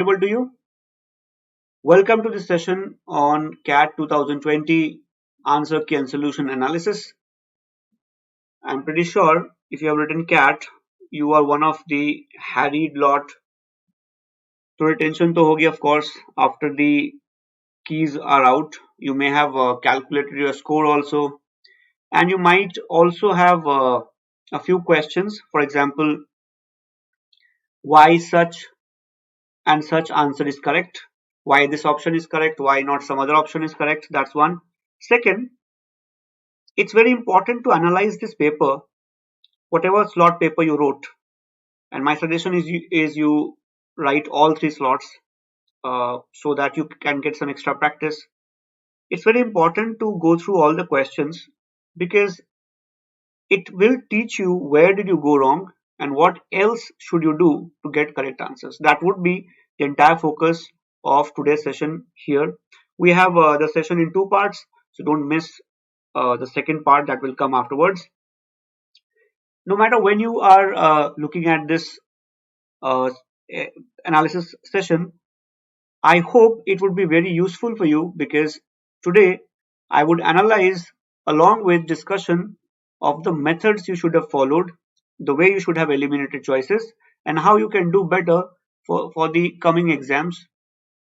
Able to you? Welcome to this session on CAT 2020 Answer Key and Solution Analysis. I'm pretty sure if you have written CAT, you are one of the harried lot. So tension to hogi, of course, after the keys are out. You may have calculated your score also, and you might also have a few questions. For example, why such and such answer is correct, why this option is correct, why not some other option is correct. That's one. Second, it's very important to analyze this paper, whatever slot paper you wrote, and my suggestion is you write all three slots so that you can get some extra practice. It's very important to go through all the questions because it will teach you where did you go wrong and what else should you do to get correct answers. That would be the entire focus of today's session here. We have the session in two parts, so don't miss the second part that will come afterwards. No matter when you are looking at this uh, analysis session, I hope it would be very useful for you because today I would analyze along with discussion of the methods you should have followed, the way you should have eliminated choices, and how you can do better for the coming exams.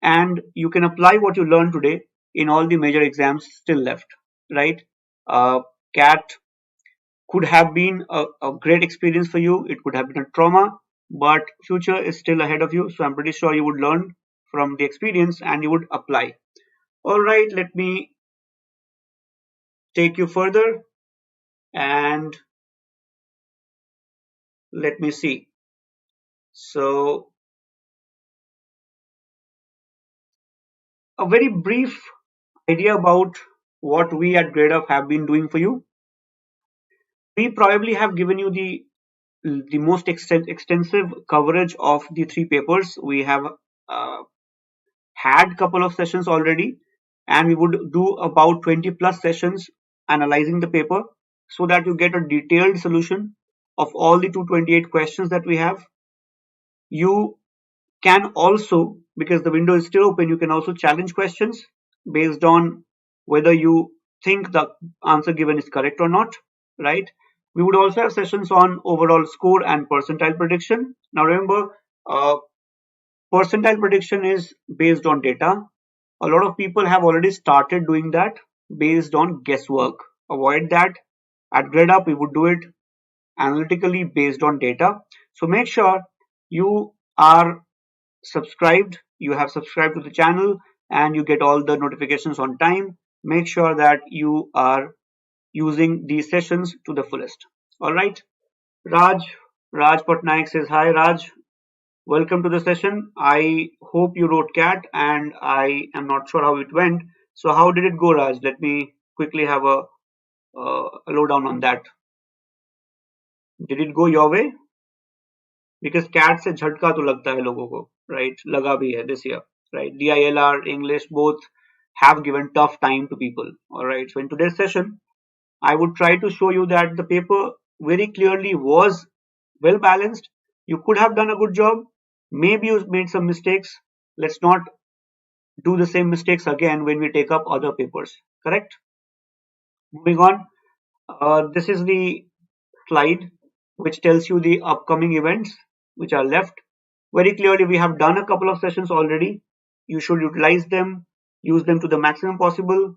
And you can apply what you learned today in all the major exams still left, right? CAT could have been a great experience for you. It could have been a trauma, but future is still ahead of you. So I'm pretty sure you would learn from the experience and you would apply. All right, let me take you further and let me see. So a very brief idea about what we at GradeUp have been doing for you. We probably have given you the most extensive coverage of the three papers. We have uh, had couple of sessions already, and we would do about 20 plus sessions analyzing the paper so that you get a detailed solution of all the 228 questions that we have. You can also, because the window is still open, you can also challenge questions based on whether you think the answer given is correct or not, right? We would also have sessions on overall score and percentile prediction. Now remember, percentile prediction is based on data. A lot of people have already started doing that based on guesswork. Avoid that. At GradeUp, we would do it analytically based on data. So make sure you are subscribed, you have subscribed to the channel, and you get all the notifications on time. Make sure that you are using these sessions to the fullest. All right. Raj Patnaik says, hi Raj, welcome to the session. I hope you wrote CAT and I am not sure how it went. So how did it go, Raj? Let me quickly have a lowdown on that. Did it go your way? Because CAT से झटका तो लगता है लोगों को, right? लगा भी है this year, right? DILR, English, both have given tough time to people. All right. So in today's session, I would try to show you that the paper very clearly was well balanced. You could have done a good job. Maybe you made some mistakes. Let's not do the same mistakes again when we take up other papers. Correct? Moving on. This is the slide which tells you the upcoming events which are left. Very clearly, we have done a couple of sessions already. You should utilize them, use them to the maximum possible,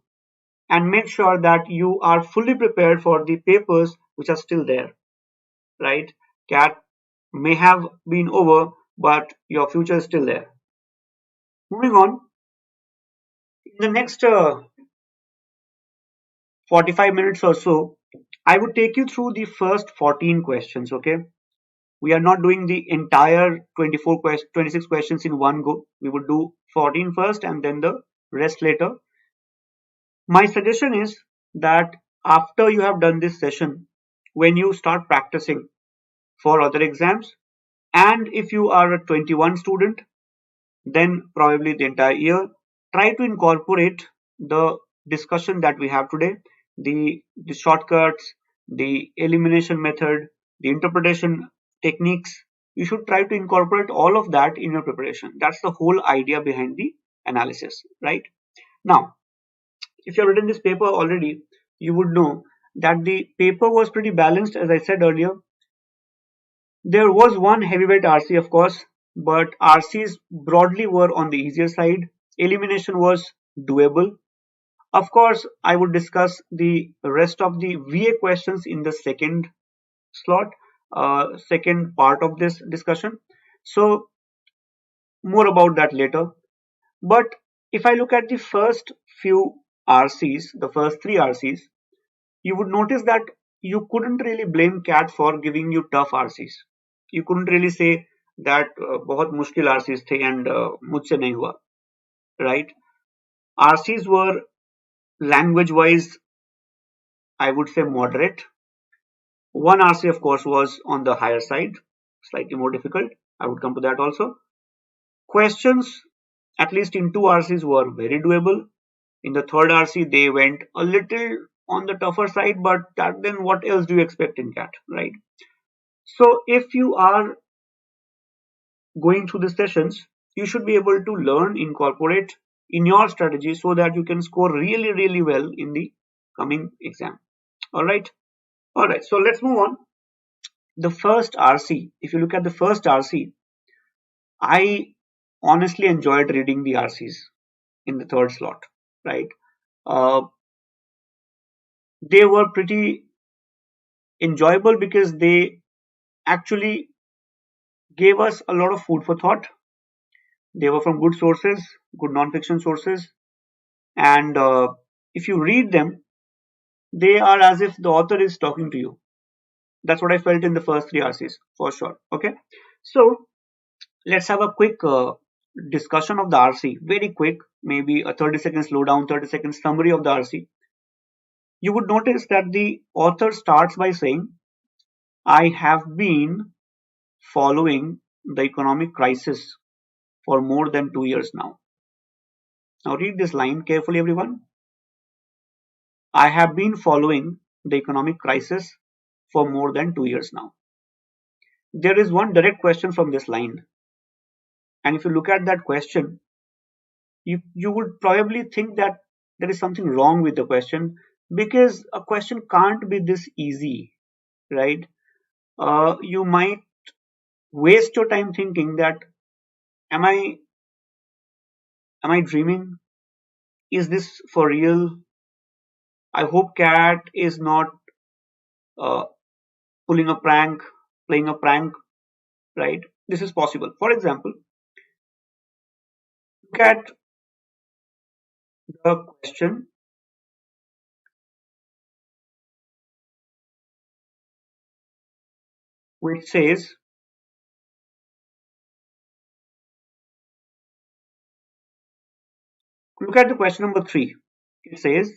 and make sure that you are fully prepared for the papers which are still there, right? CAT may have been over, but your future is still there. Moving on, in the next 45 minutes or so, I would take you through the first 14 questions, okay? We are not doing the entire 26 questions in one go. We would do 14 first and then the rest later. My suggestion is that after you have done this session, when you start practicing for other exams, and if you are a 21 student, then probably the entire year, try to incorporate the discussion that we have today, the shortcuts, the elimination method, the interpretation techniques, you should try to incorporate all of that in your preparation. That's the whole idea behind the analysis, right? Now, if you have written this paper already, you would know that the paper was pretty balanced, as I said earlier. There was one heavyweight RC, of course, but RCs broadly were on the easier side. Elimination was doable. Of course, I would discuss the rest of the VA questions in the second slot, second part of this discussion. So more about that later. But if I look at the first few RCs, the first three RCs, you would notice that you couldn't really blame CAT for giving you tough RCs. You couldn't really say that बहुत मुश्किल RCs थे and मुझसे नहीं हुआ, right? RCs were language wise, I would say moderate. One RC, of course, was on the higher side, slightly more difficult. I would come to that also. Questions, at least in two RCs, were very doable. In the third RC, they went a little on the tougher side, but then what else do you expect in CAT, right? So if you are going through the sessions, you should be able to learn, incorporate in your strategy so that you can score really, really well in the coming exam. All right. All right. So let's move on. The first RC, if you look at the first RC, I honestly enjoyed reading the RCs in the third slot, right? They were pretty enjoyable because they actually gave us a lot of food for thought. They were from good sources, good non-fiction sources, and if you read them, they are as if the author is talking to you. That's what I felt in the first three RCs for sure. Okay, so let's have a quick discussion of the RC, very quick, maybe a 30-second slowdown, 30-second summary of the RC. You would notice that the author starts by saying, I have been following the economic crisis for more than 2 years now. Now read this line carefully, everyone. I have been following the economic crisis for more than 2 years now. There is one direct question from this line. And if you look at that question, you would probably think that there is something wrong with the question, because a question can't be this easy, right? You might waste your time thinking that am I dreaming? Is this for real? I hope CAT is not uh, pulling a prank, playing a prank, right? This is possible. For example, look at the question which says, look at the question number 3. It says,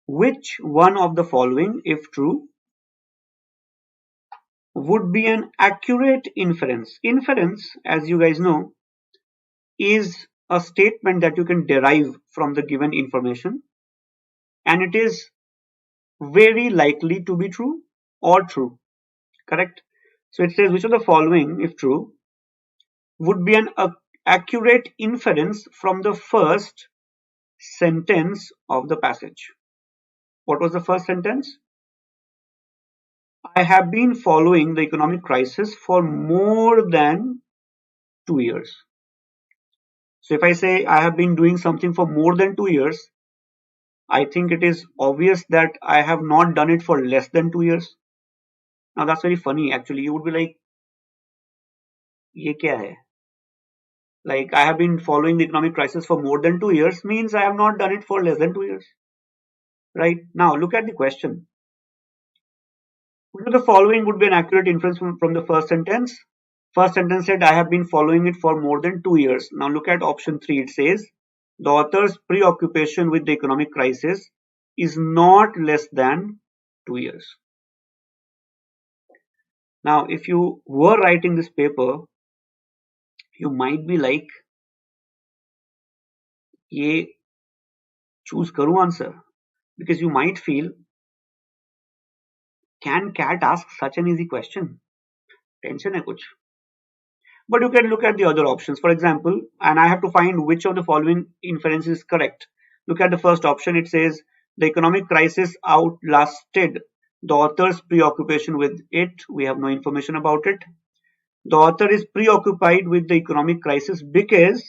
which one of the following, if true, would be an accurate inference? Inference, as you guys know, is a statement that you can derive from the given information, and it is very likely to be true or true, correct? So it says, which of the following, if true, would be an accurate inference from the first sentence of the passage. What was the first sentence? I have been following the economic crisis for more than 2 years. So if I say I have been doing something for more than 2 years, I think it is obvious that I have not done it for less than 2 years. Now that's very funny actually. You would be like, ye kya hai? Like, I have been following the economic crisis for more than 2 years means I have not done it for less than 2 years. Right? Now look at the question. Which of the following would be an accurate inference from the first sentence? First sentence said, I have been following it for more than 2 years. Now look at option 3. It says, the author's preoccupation with the economic crisis is not less than 2 years. Now, if you were writing this paper, you might be like, ye choose karu answer, because you might feel, can CAT ask such an easy question? Tension hai kuch. But you can look at the other options. For example, and I have to find which of the following inference is correct. Look at the first option. It says the economic crisis outlasted the author's preoccupation with it. We have no information about it. The author is preoccupied with the economic crisis because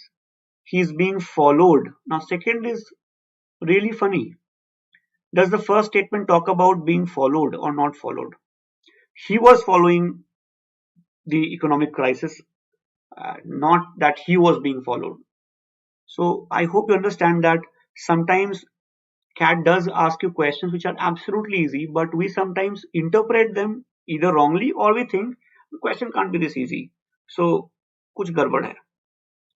he is being followed. Now, second is really funny. Does the first statement talk about being followed or not followed? He was following the economic crisis, not that he was being followed. So I hope you understand that sometimes CAT does ask you questions which are absolutely easy, but we sometimes interpret them either wrongly or we think the question can't be this easy. So kuch garbad hai,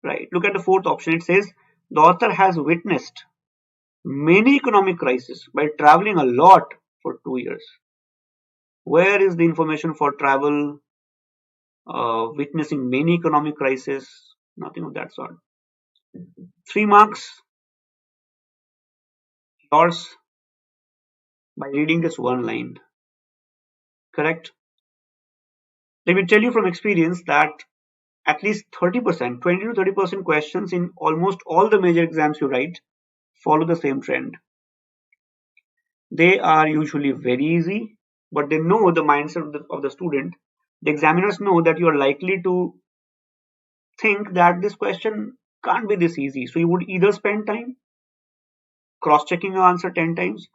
right? Look at the fourth option. It says the author has witnessed many economic crises by traveling a lot for 2 years. Where is the information for travel, witnessing many economic crises? Nothing of that sort. 3 marks yours by reading this one line. Correct? Let me tell you from experience that at least 30%, 20 to 30% questions in almost all the major exams you write follow the same trend. They are usually very easy, but they know the mindset of the student. The examiners know that you are likely to think that this question can't be this easy. So you would either spend time cross-checking your answer 10 times,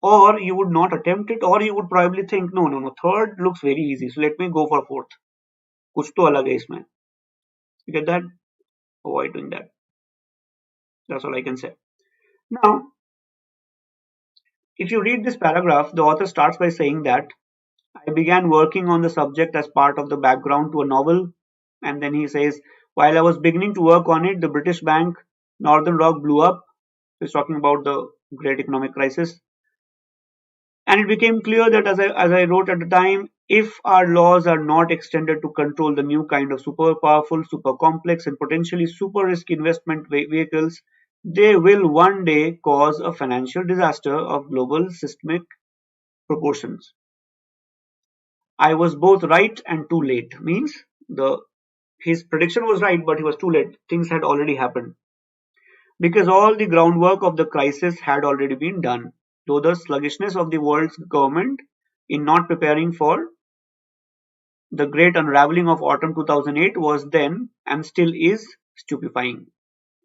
or you would not attempt it, or you would probably think, no, third looks very easy, so let me go for fourth. Kuch to alag hai isme. You get that? Avoid doing that. That's all I can say. Now, if you read this paragraph, the author starts by saying that I began working on the subject as part of the background to a novel. And then he says, while I was beginning to work on it, the British bank Northern Rock blew up. He's talking about the great economic crisis. And it became clear that, as I wrote at the time, if our laws are not extended to control the new kind of super powerful, super complex, and potentially super risk investment vehicles, they will one day cause a financial disaster of global systemic proportions. I was both right and too late. Means his prediction was right, but he was too late. Things had already happened. Because all the groundwork of the crisis had already been done, though the sluggishness of the world's government in not preparing for the great unraveling of autumn 2008 was then and still is stupefying.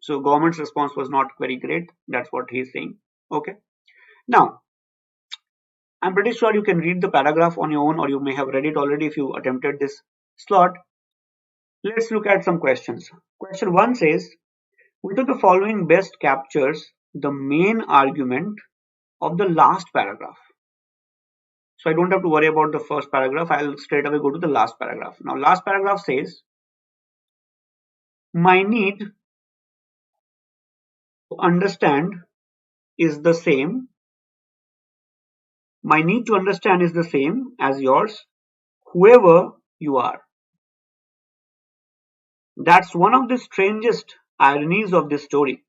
So government's response was not very great. That's what he's saying. Okay. Now, I'm pretty sure you can read the paragraph on your own, or you may have read it already if you attempted this slot. Let's look at some questions. Question 1 says, which of the following best captures the main argument of the last paragraph? So I don't have to worry about the first paragraph. I'll straight away go to the last paragraph. Now, last paragraph says, my need to understand is the same. My need to understand is the same as yours, whoever you are. That's one of the strangest ironies of this story.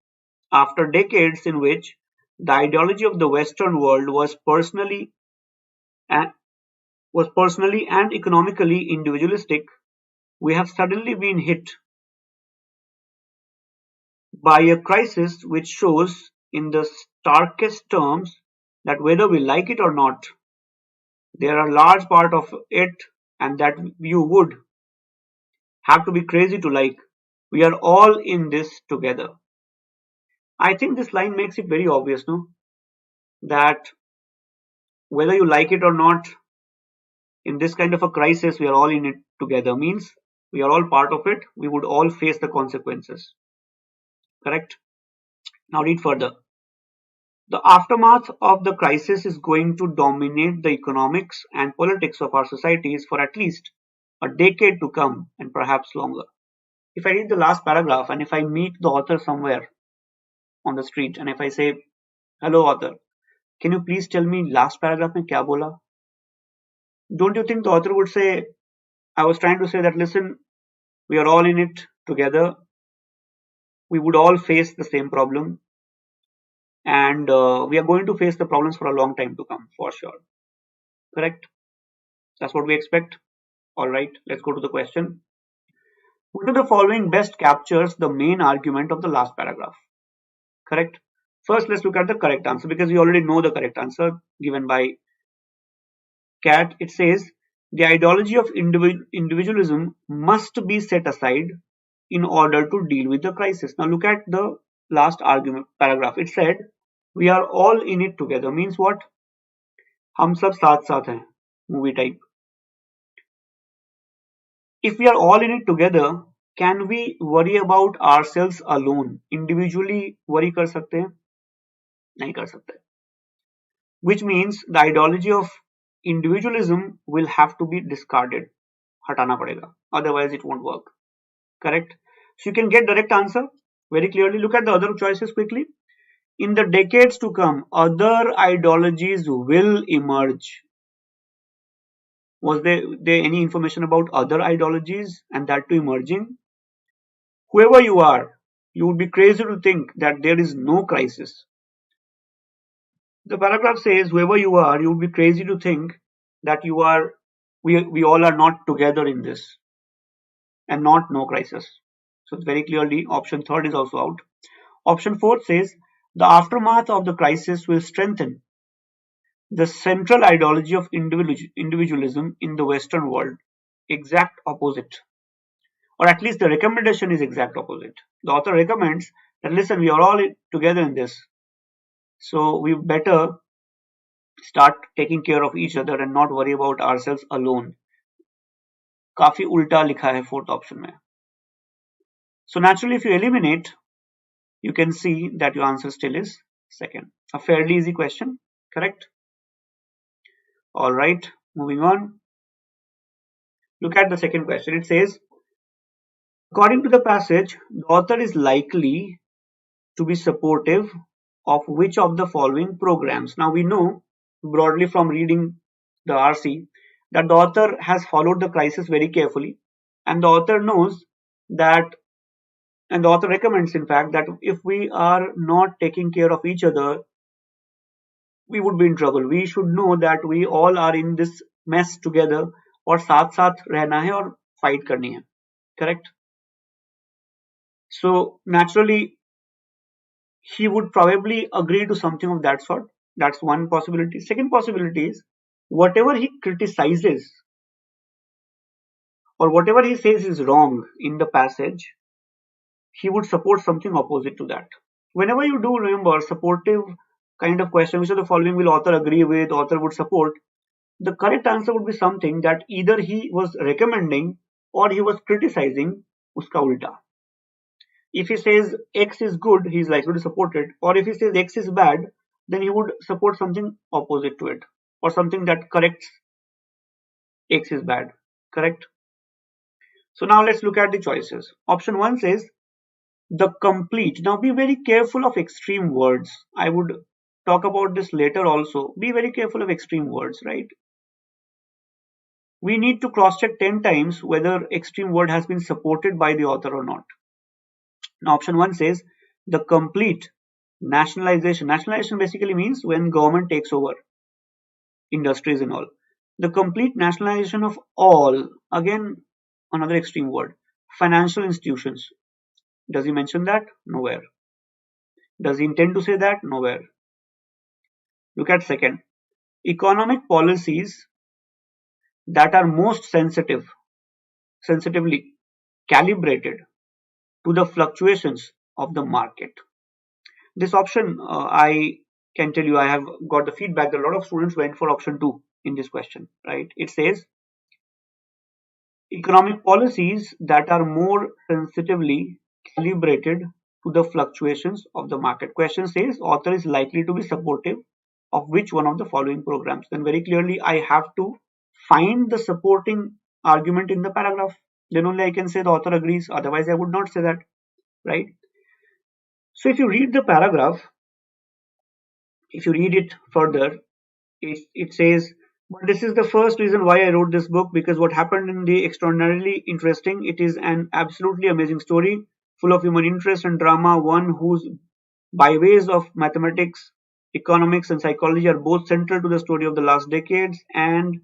After decades in which the ideology of the Western world was personally and economically individualistic, we have suddenly been hit by a crisis which shows in the starkest terms that whether we like it or not, there are large part of it and that you would have to be crazy to like. We are all in this together. I think this line makes it very obvious, no? That whether you like it or not, in this kind of a crisis, we are all in it together. Means we are all part of it. We would all face the consequences. Correct? Now read further. The aftermath of the crisis is going to dominate the economics and politics of our societies for at least a decade to come, and perhaps longer. If I read the last paragraph and if I meet the author somewhere on the street and if I say, hello author, can you please tell me last paragraph mein kya bola? Don't you think the author would say, I was trying to say that, listen, we are all in it together. We would all face the same problem. And we are going to face the problems for a long time to come, for sure. Correct? That's what we expect. All right, let's go to the question. Which of the following best captures the main argument of the last paragraph? Correct. First, let's look at the correct answer because we already know the correct answer given by Cat. It says the ideology of individualism must be set aside in order to deal with the crisis. Now look at the last argument paragraph. It said we are all in it together. Means what? हम सब साथ साथ हैं. Movie type. If we are all in it together, can we worry about ourselves alone? Individually worry कर सकते हैं? नहीं कर सकते. Which means the ideology of individualism will have to be discarded. हटाना पड़ेगा. Otherwise it won't work. Correct? So you can get direct answer very clearly. Look at the other choices quickly. In the decades to come, other ideologies will emerge. Was there any information about other ideologies and that too emerging? Whoever you are, you would be crazy to think that there is no crisis. The paragraph says, whoever you are, you would be crazy to think that we all are not together in this and not no crisis. So very clearly, option third is also out. Option fourth says, the aftermath of the crisis will strengthen the central ideology of individualism in the Western world. Exact opposite. Or at least the recommendation is exact opposite. The author recommends that listen, we are all together in this. So we better start taking care of each other and not worry about ourselves alone. काफी उल्टा लिखा है fourth option में. So naturally, if you eliminate, you can see that your answer still is second. A fairly easy question, correct? All right, moving on. Look at the second question. It says, according to the passage, the author is likely to be supportive of which of the following programs? Now we know broadly from reading the RC that the author has followed the crisis very carefully, and the author knows that, and the author recommends in fact that if we are not taking care of each other, we would be in trouble. We should know that we all are in this mess together और साथ साथ रहना है और fight करनी है. Correct? So naturally, he would probably agree to something of that sort. That's one possibility. Second possibility is whatever he criticizes or whatever he says is wrong in the passage, he would support something opposite to that. Whenever you do remember supportive kind of question, which of the following will author agree with, author would support, the correct answer would be something that either he was recommending or he was criticizing uska ulta. If he says X is good, he is likely to support it. Or if he says X is bad, then he would support something opposite to it. Or something that corrects X is bad. Correct? So now let's look at the choices. Option 1 says the complete. Now be very careful of extreme words. I would talk about this later also. Be very careful of extreme words, right? We need to cross-check 10 times whether extreme word has been supported by the author or not. Now option 1 says the complete nationalization. Nationalization basically means when government takes over industries and all. The complete nationalization of all, again another extreme word, financial institutions. Does he mention that? Nowhere. Does he intend to say that? Nowhere. Look at second. Economic policies that are most sensitively calibrated to the fluctuations of the market. This option, I can tell you, I have got the feedback that a lot of students went for option 2 in this question, right? It says economic policies that are more sensitively calibrated to the fluctuations of the market. Question says author is likely to be supportive of which one of the following programs. Then very clearly I have to find the supporting argument in the paragraph. Then only I can say the author agrees. Otherwise I would not say that, right? So if you read the paragraph, if you read it further, it says, but this is the first reason why I wrote this book, because what happened in the extraordinarily interesting. It is an absolutely amazing story, full of human interest and drama, one whose by ways of mathematics, economics and psychology are both central to the story of the last decades and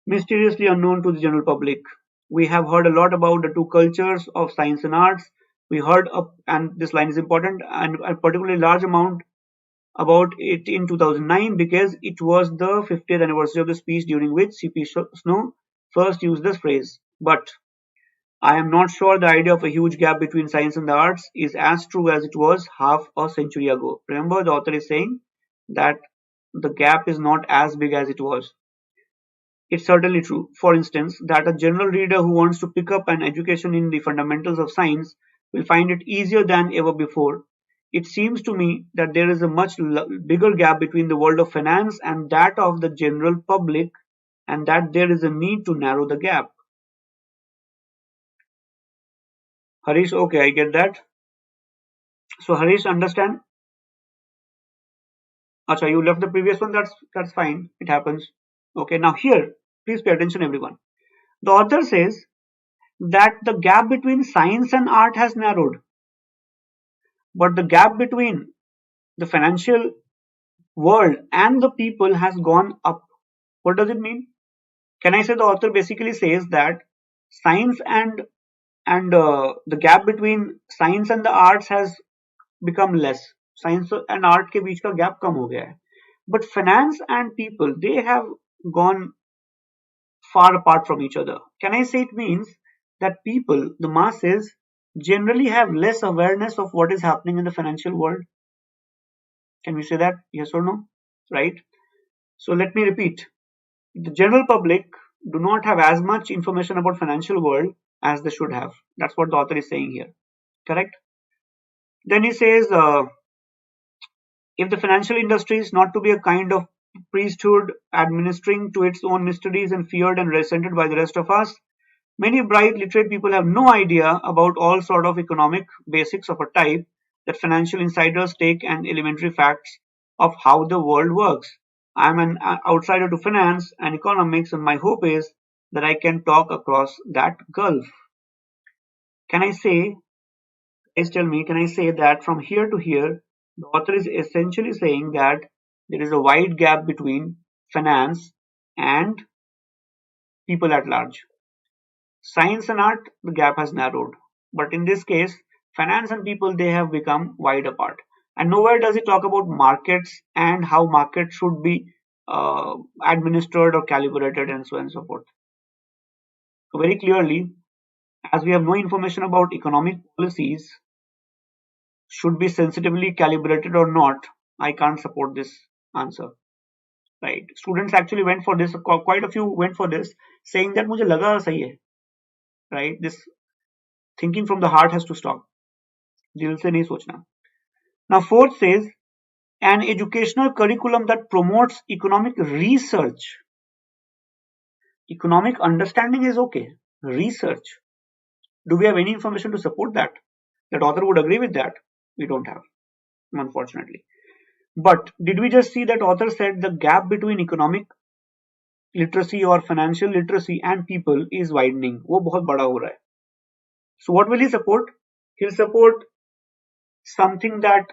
mysteriously unknown to the general public. We have heard a lot about the two cultures of science and arts. We heard, and this line is important, and a particularly large amount about it in 2009 because it was the 50th anniversary of the speech during which C.P. Snow first used this phrase. But I am not sure the idea of a huge gap between science and the arts is as true as it was half a century ago. Remember, the author is saying that the gap is not as big as it was. It's certainly true, for instance, that a general reader who wants to pick up an education in the fundamentals of science will find it easier than ever before. It seems to me that there is a much bigger gap between the world of finance and that of the general public, and that there is a need to narrow the gap. Harish, okay, I get that. So Harish, understand? Acha, you left the previous one. That's fine. It happens. Okay, now here, please pay attention, everyone. The author says that the gap between science and art has narrowed, but the gap between the financial world and the people has gone up. What does it mean? Can I say the author basically says that science and the gap between science and the arts has become less. Science and art के बीच का gap कम हो गया है. But finance and people, they have gone far apart from each other. Can I say it means that people, the masses, generally have less awareness of what is happening in the financial world? Can we say that? Yes or no? Right? So let me repeat. The general public do not have as much information about financial world as they should have. That's what the author is saying here. Correct? Then he says, if the financial industry is not to be a kind of priesthood administering to its own mysteries and feared and resented by the rest of us, many bright literate people have no idea about all sort of economic basics of a type that financial insiders take and elementary facts of how the world works. I am an outsider to finance and economics, and my hope is that I can talk across that gulf. Can I say, guys tell me, can I say that from here to here, the author is essentially saying that there is a wide gap between finance and people at large. Science and art, the gap has narrowed. But in this case, finance and people, they have become wide apart. And nowhere does it talk about markets and how markets should be administered or calibrated and so on and so forth. So very clearly, as we have no information about economic policies, should be sensitively calibrated or not, I can't support this answer. Right? Students actually went for this, quite a few went for this, saying that मुझे लगा सही है. Right? This thinking from the heart has to stop. दिल से नहीं सोचना. Now fourth says, an educational curriculum that promotes economic research. Economic understanding is okay. Research. Do we have any information to support that? That author would agree with that? We don't have, unfortunately. But did we just see that author said the gap between economic literacy or financial literacy and people is widening? वो बहुत बड़ा हो रहा है. So what will he support? He'll support something that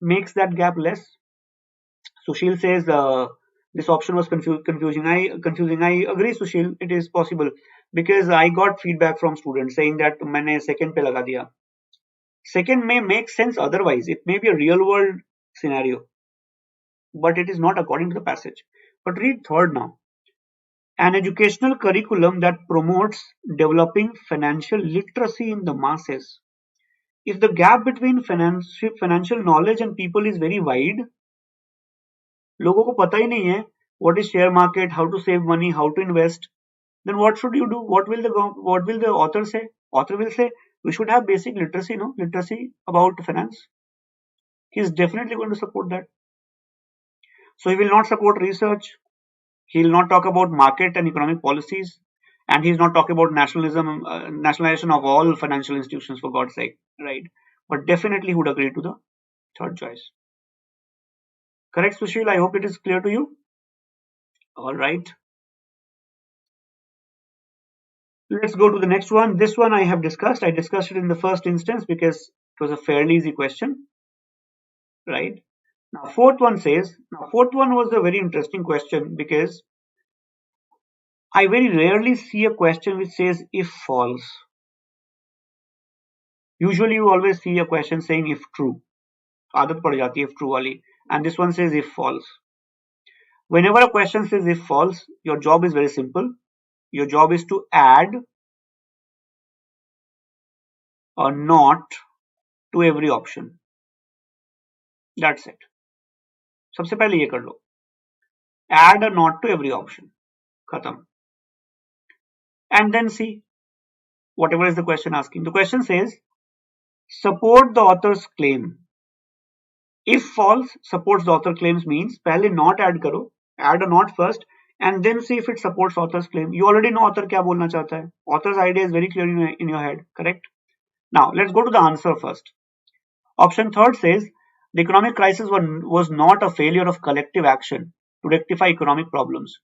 makes that gap less. Sushil says this option was confusing. I agree, Sushil. It is possible because I got feedback from students saying that मैंने second पे लगा दिया. Second may make sense otherwise. It may be a real world scenario, but it is not according to the passage. But read third now. An educational curriculum that promotes developing financial literacy in the masses. If the gap between financial knowledge and people is very wide, लोगों को पता ही नहीं है what is share market, how to save money, how to invest, then what should you do? What will the author say? Author will say we should have basic literacy, no? Literacy about finance. He is definitely going to support that. So he will not support research. He will not talk about market and economic policies, and he is not talking about nationalization of all financial institutions, for God's sake, right? But definitely he would agree to the third choice. Correct, Sushil? I hope it is clear to you. All right. Let's go to the next one. This one I have discussed. I discussed it in the first instance because it was a fairly easy question, right? Now, fourth one was a very interesting question because I very rarely see a question which says if false. Usually you always see a question saying if true. आदत पड़ जाती है if true वाली. And this one says if false. Whenever a question says if false, your job is very simple. Your job is to add a not to every option. That's it. सबसे पहले ये कर लो. Add a not to every option. खत्म. And then see whatever is the question asking. The question says support the author's claim. If false supports the author claims means पहले not add करो. Add a not first and then see if it supports author's claim. You already know author क्या बोलना चाहता है. Author's idea is very clear in your head. Correct? Now let's go to the answer first. Option third says the economic crisis was not a failure of collective action to rectify economic problems.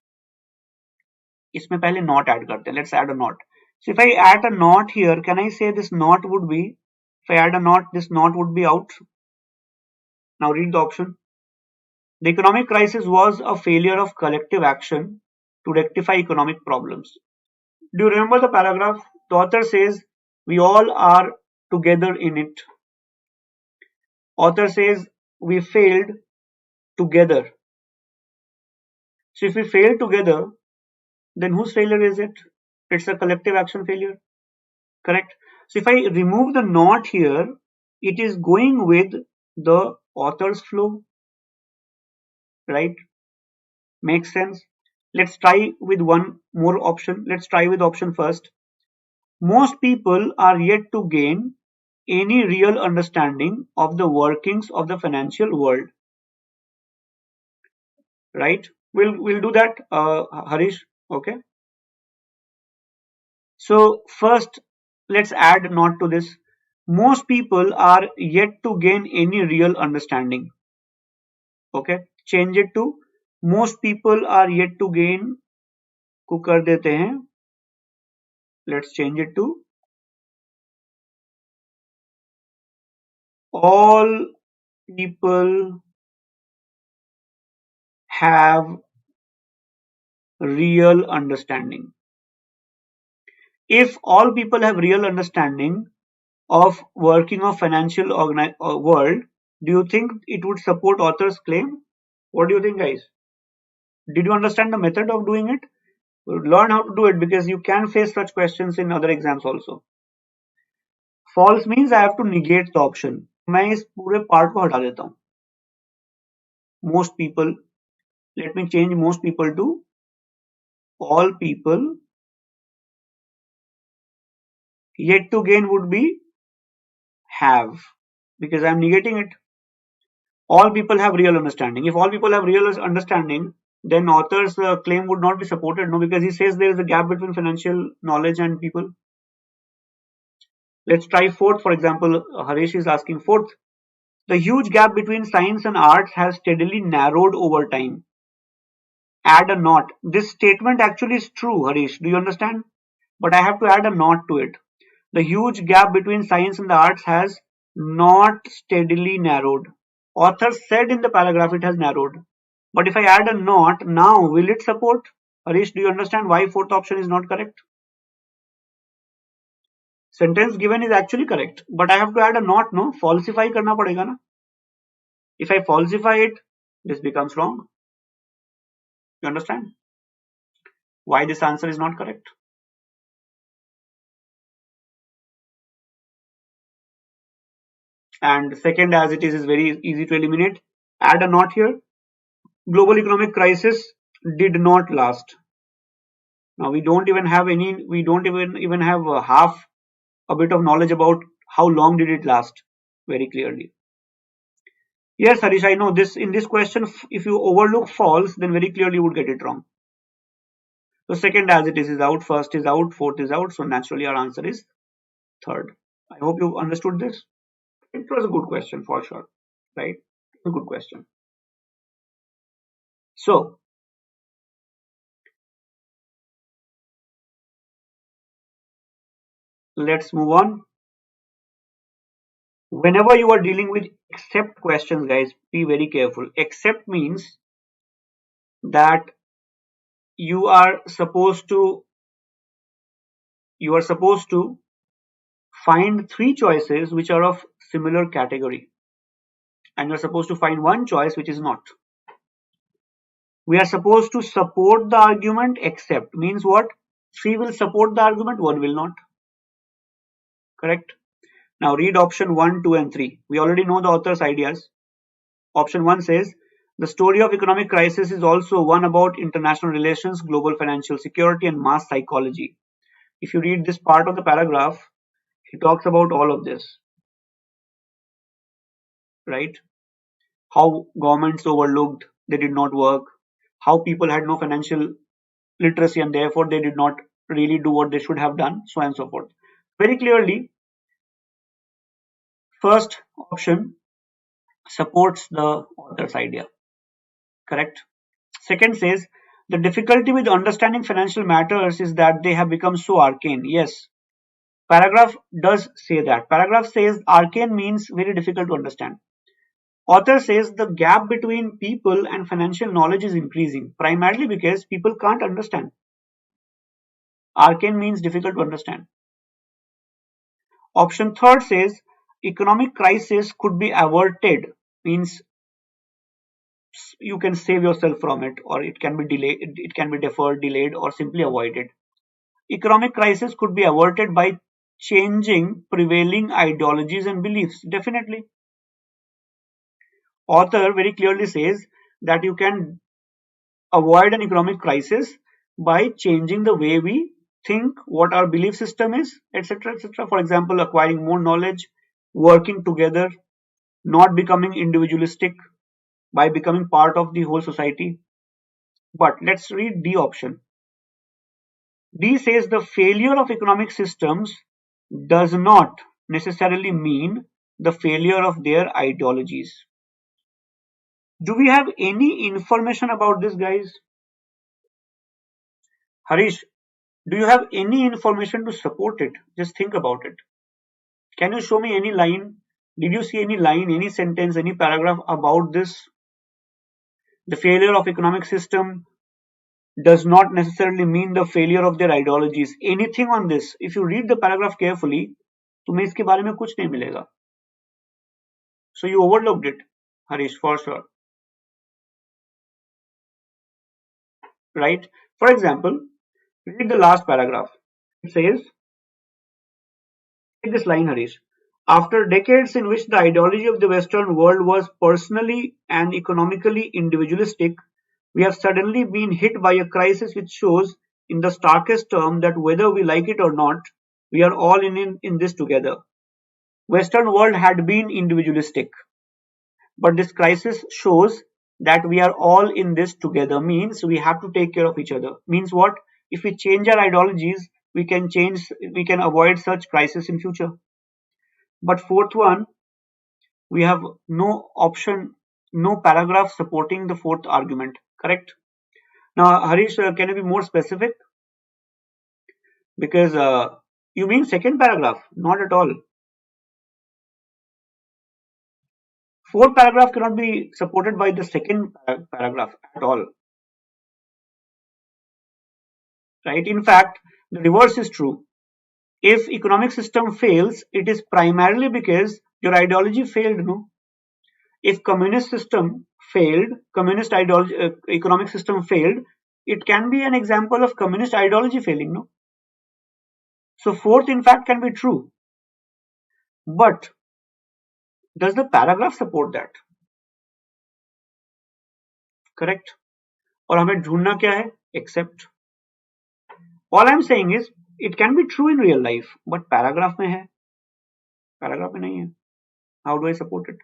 इसमें पहले not add करते हैं. Let's add a not. So if I add a not here, can I say this not would be, if I add a not, this not would be out. Now read the option. The economic crisis was a failure of collective action to rectify economic problems. Do you remember the paragraph? The author says we all are together in it. Author says we failed together. So if we fail together, then whose failure is it? It's a collective action failure. Correct? So if I remove the not here, it is going with the author's flow. Right? Makes sense? Let's try with one more option. Let's try with option first. Most people are yet to gain any real understanding of the workings of the financial world. Right? We'll do that, Harish. Okay. So first, let's add not to this. Most people are yet to gain any real understanding. Okay. Change it to most people are yet to gain. को कर देते हैं. Let's change it to all people have real understanding. If all people have real understanding of working of financial world, do you think it would support author's claim? What do you think, guys? Did you understand the method of doing it? Learn how to do it because you can face such questions in other exams also. False means I have to negate the option. मैं इस पूरे part को हटा देता हूँ. Most people. Let me change most people to all people. Yet to gain would be have because I am negating it. All people have real understanding. If all people have real understanding, then author's claim would not be supported, no, because he says there is a gap between financial knowledge and people. Let's try fourth. For example, Harish is asking fourth. The huge gap between science and arts has steadily narrowed over time. Add a not. This statement actually is true, Harish. Do you understand? But I have to add a not to it. The huge gap between science and the arts has not steadily narrowed. Author said in the paragraph it has narrowed. But if I add a not, now will it support? Harish, do you understand why fourth option is not correct? Sentence given is actually correct, but I have to add a not, no? Falsify करना पड़ेगा ना? If I falsify it, this becomes wrong. You understand? Why this answer is not correct? And second, as it is very easy to eliminate. Add a not here. Global economic crisis did not last. Now we don't even have any. We don't even have half a bit of knowledge about how long did it last. Very clearly. Yes, Harish, I know this. In this question, if you overlook false, then very clearly you would get it wrong. So second, as it is out. First is out. Fourth is out. So naturally, our answer is third. I hope you understood this. It was a good question for sure, right? A good question. So let's move on. Whenever you are dealing with except questions, guys, be very careful. Except means that you are supposed to find three choices which are of similar category, and you're supposed to find one choice which is not. We are supposed to support the argument except means what? Three will support the argument, one will not. Correct? Now read option 1, 2 and 3. We already know the author's ideas. Option 1 says, the story of economic crisis is also one about international relations, global financial security and mass psychology. If you read this part of the paragraph, he talks about all of this, right? How governments overlooked, they did not work, how people had no financial literacy and therefore they did not really do what they should have done, so on and so forth. Very clearly, first option supports the author's idea. Correct? Second says, the difficulty with understanding financial matters is that they have become so arcane. Yes, paragraph does say that. Paragraph says arcane means very difficult to understand. Author says the gap between people and financial knowledge is increasing, primarily because people can't understand. Arcane means difficult to understand. Option third says economic crisis could be averted, means you can save yourself from it, or it can be delayed, it can be deferred, delayed, or simply avoided. Economic crisis could be averted by changing prevailing ideologies and beliefs. Definitely. Author very clearly says that you can avoid an economic crisis by changing the way we think, what our belief system is, etc., etc. For example, acquiring more knowledge, working together, not becoming individualistic by becoming part of the whole society. But let's read D option. D says the failure of economic systems does not necessarily mean the failure of their ideologies. Do we have any information about this, guys? Harish, do you have any information to support it? Just think about it. Can you show me any line? Did you see any line, any sentence, any paragraph about this? The failure of economic system does not necessarily mean the failure of their ideologies. Anything on this? If you read the paragraph carefully, तुम्हें इसके बारे में कुछ नहीं मिलेगा. So you overlooked it, Harish, for sure. Right? For example, read the last paragraph. It says, take this line, Harish. After decades in which the ideology of the Western world was personally and economically individualistic, we have suddenly been hit by a crisis which shows in the starkest term that whether we like it or not, we are all in this together. Western world had been individualistic, but this crisis shows that we are all in this together, means we have to take care of each other. Means what? If we change our ideologies, we can avoid such crisis in future. But fourth one, we have no option, no paragraph supporting the fourth argument. Correct? Now, Harish, can you be more specific? Because you mean second paragraph? Not at all. Fourth paragraph cannot be supported by the second paragraph at all. Right? In fact, the reverse is true. If economic system fails, it is primarily because your ideology failed. No? If communist system failed, economic system failed, it can be an example of communist ideology failing. No? So fourth, in fact, can be true. But does the paragraph support that? Correct? और हमें ढूंढना क्या है? Except. All I'm saying is, it can be true in real life, but paragraph में है. Paragraph में नहीं है. How do I support it?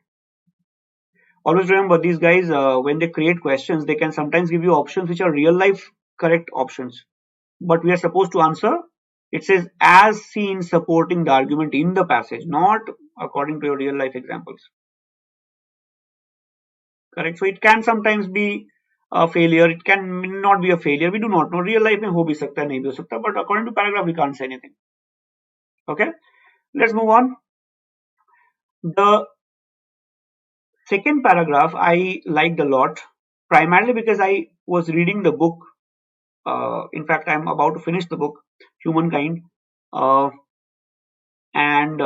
Always remember, these guys, when they create questions, they can sometimes give you options which are real life correct options. But we are supposed to answer, it says, as seen supporting the argument in the passage, not according to your real life examples. Correct? So it can sometimes be a failure, it can not be a failure, we do not know. Real life में हो भी सकता है, नहीं भी हो सकता, but according to paragraph we can't say anything. Okay, let's move on. The second paragraph I liked a lot, primarily because I was reading the book In fact, I'm about to finish the book, Humankind, uh, and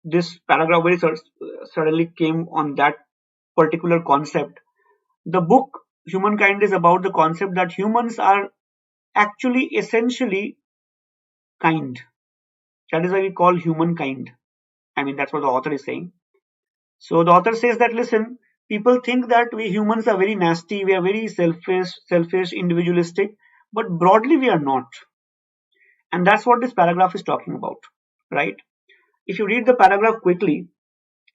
this paragraph very suddenly came on that particular concept. The book Humankind is about the concept that humans are actually essentially kind. That is why we call humankind. I mean, that's what the author is saying. So the author says that, listen, people think that we humans are very nasty, we are very selfish, individualistic, but broadly we are not. And that's what this paragraph is talking about, right? If you read the paragraph quickly,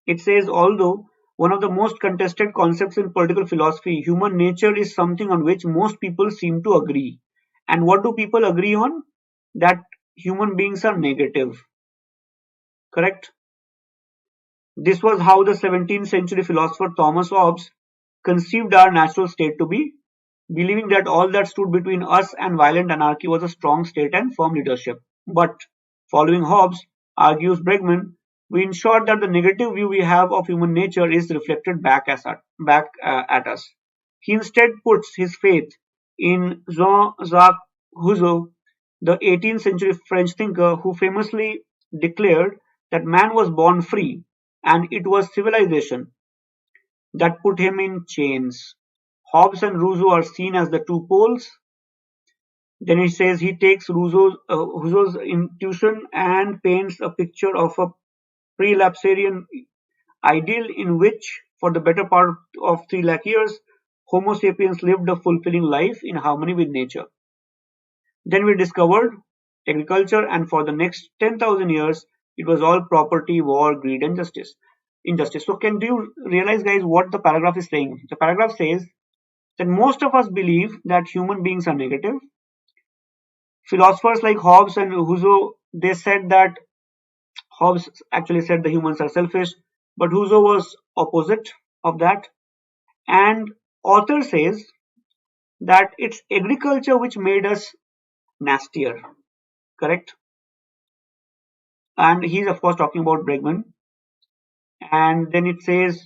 it says, although one of the most contested concepts in political philosophy, human nature is something on which most people seem to agree. And what do people agree on? That human beings are negative. Correct? This was how the 17th century philosopher Thomas Hobbes conceived our natural state to be, believing that all that stood between us and violent anarchy was a strong state and firm leadership. But, following Hobbes, argues Bregman, we ensure that the negative view we have of human nature is reflected back at us. He instead puts his faith in Jean-Jacques Rousseau, the 18th century French thinker who famously declared that man was born free and it was civilization that put him in chains. Hobbes and Rousseau are seen as the two poles. Then he says he takes Rousseau's intuition and paints a picture of a pre-lapsarian ideal in which, for the better part of 3 lakh years, Homo sapiens lived a fulfilling life in harmony with nature. Then we discovered agriculture, and for the next 10,000 years, it was all property, war, greed, and injustice. So, can you realize, guys, what the paragraph is saying? The paragraph says that most of us believe that human beings are negative. Philosophers like Hobbes and Rousseau, they said that Hobbes actually said the humans are selfish, but Rousseau was opposite of that. And author says that it's agriculture which made us nastier, correct? And he's of course talking about Bregman. And then it says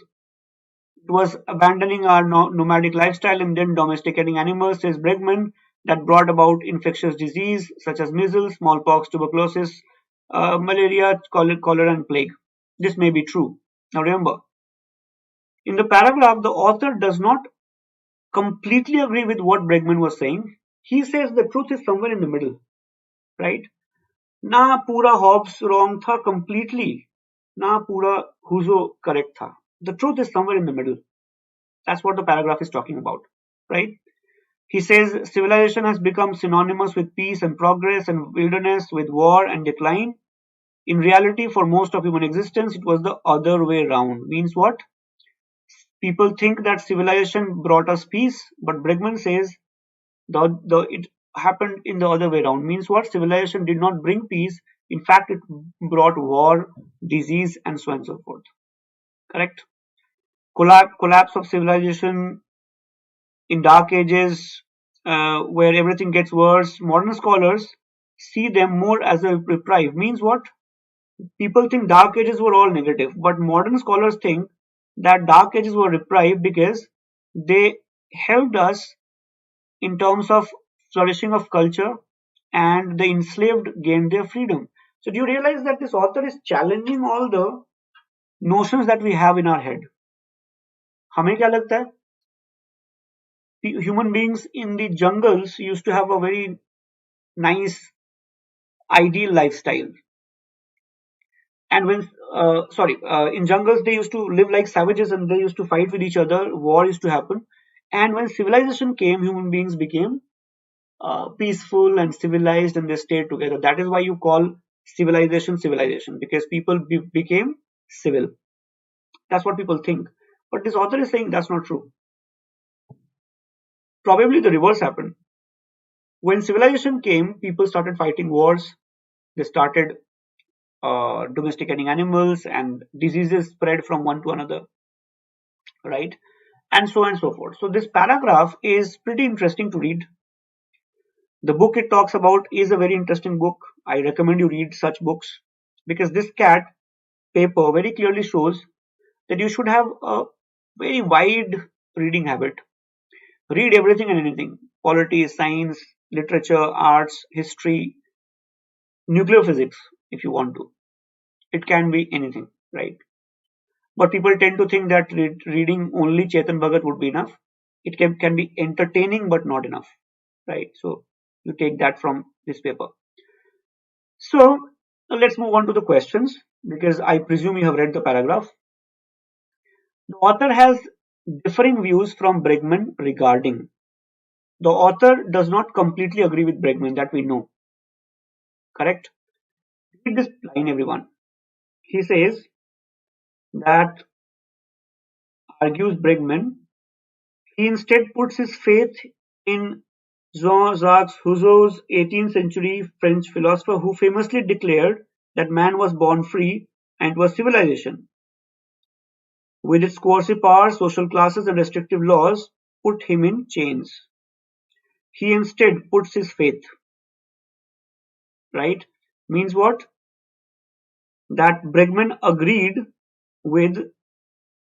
it was abandoning our nomadic lifestyle and then domesticating animals, says Bregman, that brought about infectious disease such as measles, smallpox, tuberculosis, malaria, cholera, and plague. This may be true. Now remember, in the paragraph, the author does not completely agree with what Bregman was saying. He says the truth is somewhere in the middle, right? ना पूरा Hobbes wrong था completely, ना पूरा Rousseau correct था. The truth is somewhere in the middle. That's what the paragraph is talking about, right? He says civilization has become synonymous with peace and progress, and wilderness with war and decline. In reality, for most of human existence, it was the other way round. Means what? People think that civilization brought us peace, but Bregman says it happened in the other way around. Means what? Civilization did not bring peace. In fact, it brought war, disease, and so on and so forth. Correct? Collapse of civilization in dark ages, where everything gets worse. Modern scholars see them more as a reprieve. Means what? People think dark ages were all negative, but modern scholars think that dark ages were reprieve because they helped us in terms of flourishing of culture, and the enslaved gained their freedom. So do you realize that this author is challenging all the notions that we have in our head? हमें क्या लगता है? Human beings in the jungles used to have a very nice, ideal lifestyle. And in jungles they used to live like savages and they used to fight with each other. War used to happen. And when civilization came, human beings became peaceful and civilized, and they stayed together. That is why you call civilization because people became civil. That's what people think. But this author is saying that's not true. Probably the reverse happened. When civilization came, people started fighting wars. They started domesticating animals, and diseases spread from one to another, right? And so on and so forth. So this paragraph is pretty interesting to read. The book it talks about is a very interesting book. I recommend you read such books because this cat paper very clearly shows that you should have a very wide reading habit. Read everything and anything: polity, science, literature, arts, history, nuclear physics, if you want to. It can be anything, right? But people tend to think that reading only Chetan Bhagat would be enough. It can be entertaining, but not enough, right? So you take that from this paper. So let's move on to the questions, because I presume you have read the paragraph. The author has differing views from Bregman regarding. The author does not completely agree with Bregman, that we know. Correct? Read this line, everyone. He says that, argues Bregman, he instead puts his faith in Jean-Jacques Rousseau's 18th century French philosopher, who famously declared that man was born free and was civilization, with its coercive powers, social classes, and restrictive laws, put him in chains. He instead puts his faith, right? Means what? That Bregman agreed with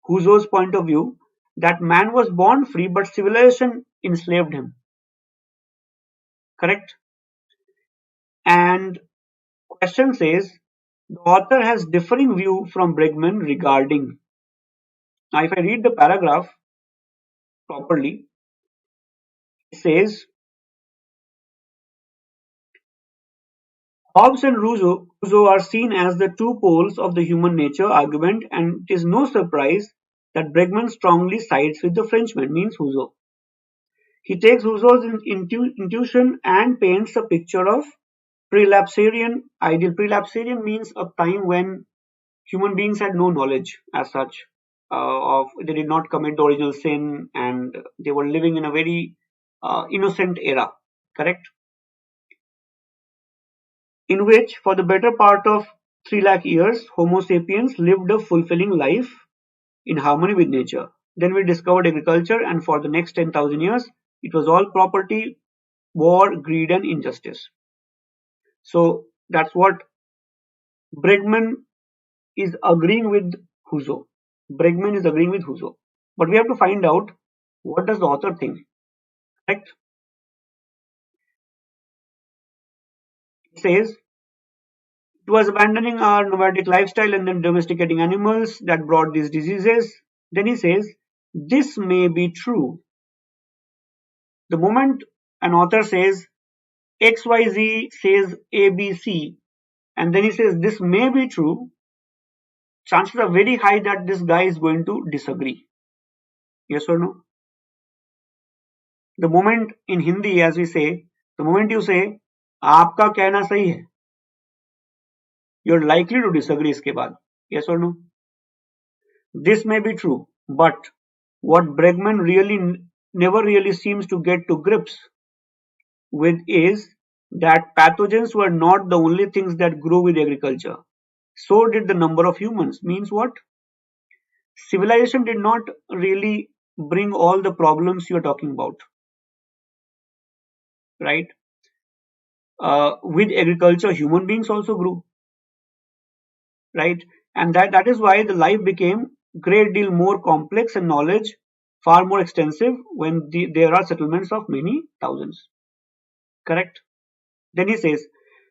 Rousseau's point of view that man was born free, but civilization enslaved him. Correct? And question says, the author has differing view from Bregman regarding. Now, if I read the paragraph properly, it says, Hobbes and Rousseau are seen as the two poles of the human nature argument, and it is no surprise that Bregman strongly sides with the Frenchman, means Rousseau. He takes Rousseau's intuition and paints a picture of prelapsarian ideal. Prelapsarian means a time when human beings had no knowledge as such, of they did not commit the original sin, and they were living in a very innocent era. Correct? In which, for the better part of 3 lakh years, Homo sapiens lived a fulfilling life in harmony with nature. Then we discovered agriculture, and for the next 10,000 years, it was all property, war, greed, and injustice. So that's what Bregman is agreeing with Rousseau. Bregman is agreeing with Rousseau. But we have to find out, what does the author think. Correct? It says, it was abandoning our nomadic lifestyle and then domesticating animals that brought these diseases. Then he says, this may be true. The moment an author says XYZ says ABC, and then he says this may be true, chances are very high that this guy is going to disagree. Yes or no? The moment in Hindi, as we say, the moment you say आपका कहना सही है, you're likely to disagree इसके बाद. Yes or no? This may be true, but what Bregman never really seems to get to grips with is that pathogens were not the only things that grew with agriculture. So did the number of humans. Means what? Civilization did not really bring all the problems you're talking about, right? With agriculture, human beings also grew, right? And that is why the life became great deal more complex and knowledge far more extensive when there are settlements of many thousands. Correct? Then he says,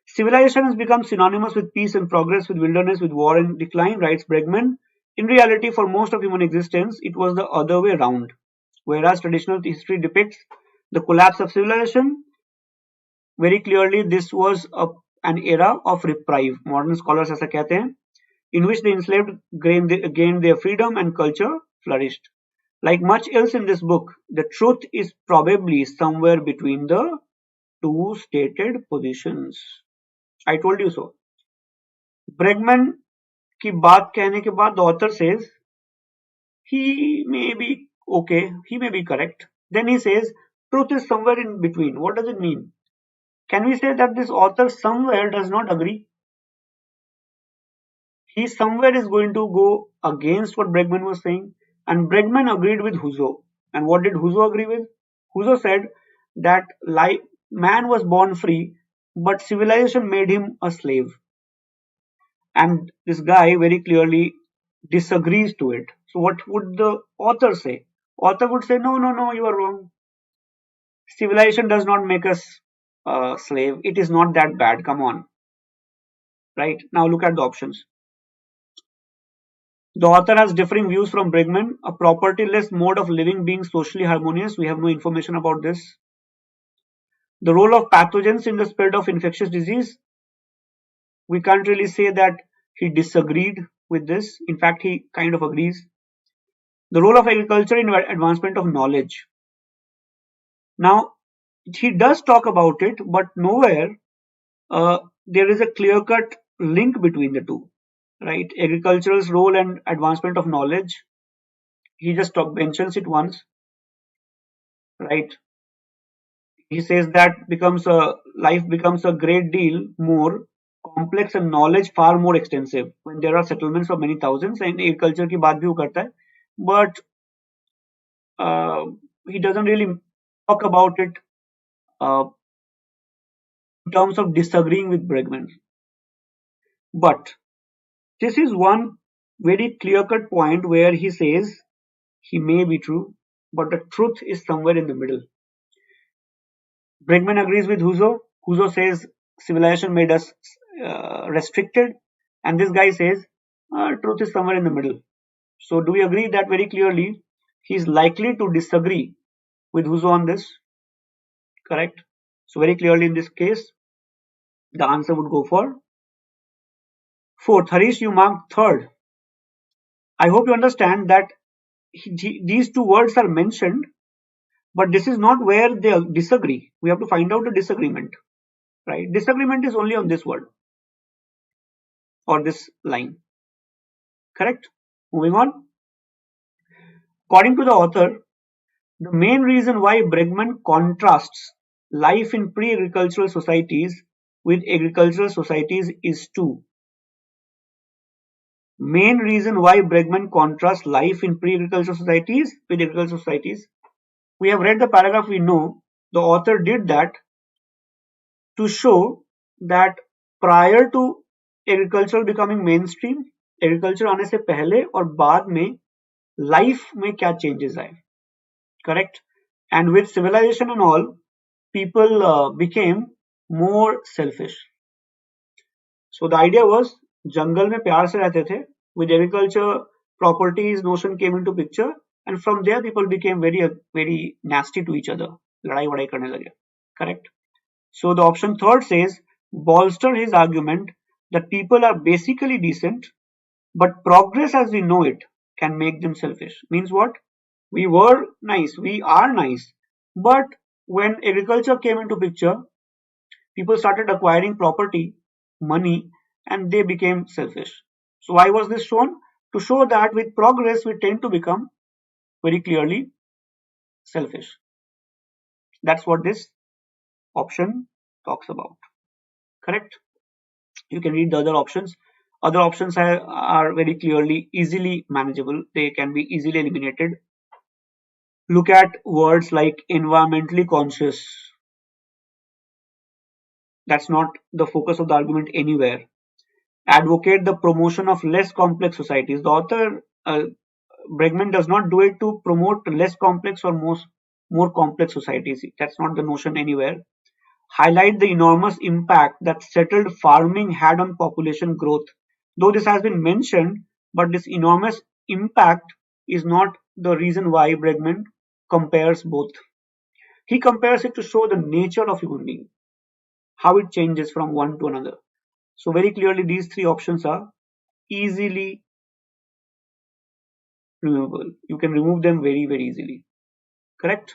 civilization has become synonymous with peace and progress, with wilderness, with war and decline, writes Bregman. In reality, for most of human existence, it was the other way round. Whereas traditional history depicts the collapse of civilization, very clearly this was an era of reprieve, modern scholars ऐसा कहते हैं, in which the enslaved gained their freedom and culture flourished. Like much else in this book, the truth is probably somewhere between the two stated positions. I told you so. Bregman की बात कहने के बाद the author says he may be okay, he may be correct. Then he says truth is somewhere in between. What does it mean? Can we say that this author somewhere does not agree? He somewhere is going to go against what Bregman was saying, and Bregman agreed with Rousseau. And what did Rousseau agree with? Rousseau said that man was born free, but civilization made him a slave. And this guy very clearly disagrees to it. So what would the author say? Author would say, no, you are wrong. Civilization does not make us slave. It is not that bad. Come on. Right? Now look at the options. The author has differing views from Bregman. A propertyless mode of living being socially harmonious. We have no information about this. The role of pathogens in the spread of infectious disease. We can't really say that he disagreed with this. In fact, he kind of agrees. The role of agriculture in advancement of knowledge. Now, he does talk about it, but nowhere there is a clear-cut link between the two, right? Agriculture's role and advancement of knowledge. He just mentions it once, right? He says that life becomes a great deal more complex and knowledge far more extensive when there are settlements of many thousands. And agriculture की बात भी वो करता है, but he doesn't really talk about it in terms of disagreeing with Bregman. But this is one very clear-cut point where he says he may be true, but the truth is somewhere in the middle. Bregman agrees with Huzo. Huzo says civilization made us restricted, and this guy says truth is somewhere in the middle. So do we agree that very clearly he is likely to disagree with Huzo on this? Correct. So very clearly in this case, the answer would go for fourth. Harish, you marked third. I hope you understand that these two words are mentioned, but this is not where they disagree. We have to find out the disagreement, right? Disagreement is only on this word or this line. Correct? Moving on. According to the author, the main reason why Bregman contrasts life in pre-agricultural societies with agricultural societies is two. Main reason why Bregman contrasts life in pre-agricultural societies with agricultural societies. We have read the paragraph, we know the author did that to show that prior to agriculture becoming mainstream, agriculture आने से पहले और बाद में life में क्या changes आए. Correct? And with civilization and all, people became more selfish. So the idea was जंगल में प्यार से रहते थे. With agriculture, properties notion came into picture, and from there people became very nasty to each other. लड़ाई वड़ाई करने लगे. Correct? So the option third says bolster his argument that people are basically decent, but progress as we know it can make them selfish. Means what? We were nice, we are nice, but when agriculture came into picture, people started acquiring property, money, and they became selfish. So why was this shown? To show that with progress we tend to become very clearly selfish. That's what this option talks about. Correct? You can read the other options. Other options are very clearly easily manageable. They can be easily eliminated. Look at words like environmentally conscious. That's not the focus of the argument anywhere. Advocate the promotion of less complex societies. The author, Bregman, does not do it to promote less complex or more complex societies. That's not the notion anywhere. Highlight the enormous impact that settled farming had on population growth. Though this has been mentioned, but this enormous impact is not the reason why Bregman compares both. He compares it to show the nature of human being, how it changes from one to another. So very clearly these three options are easily removable. You can remove them very easily. Correct?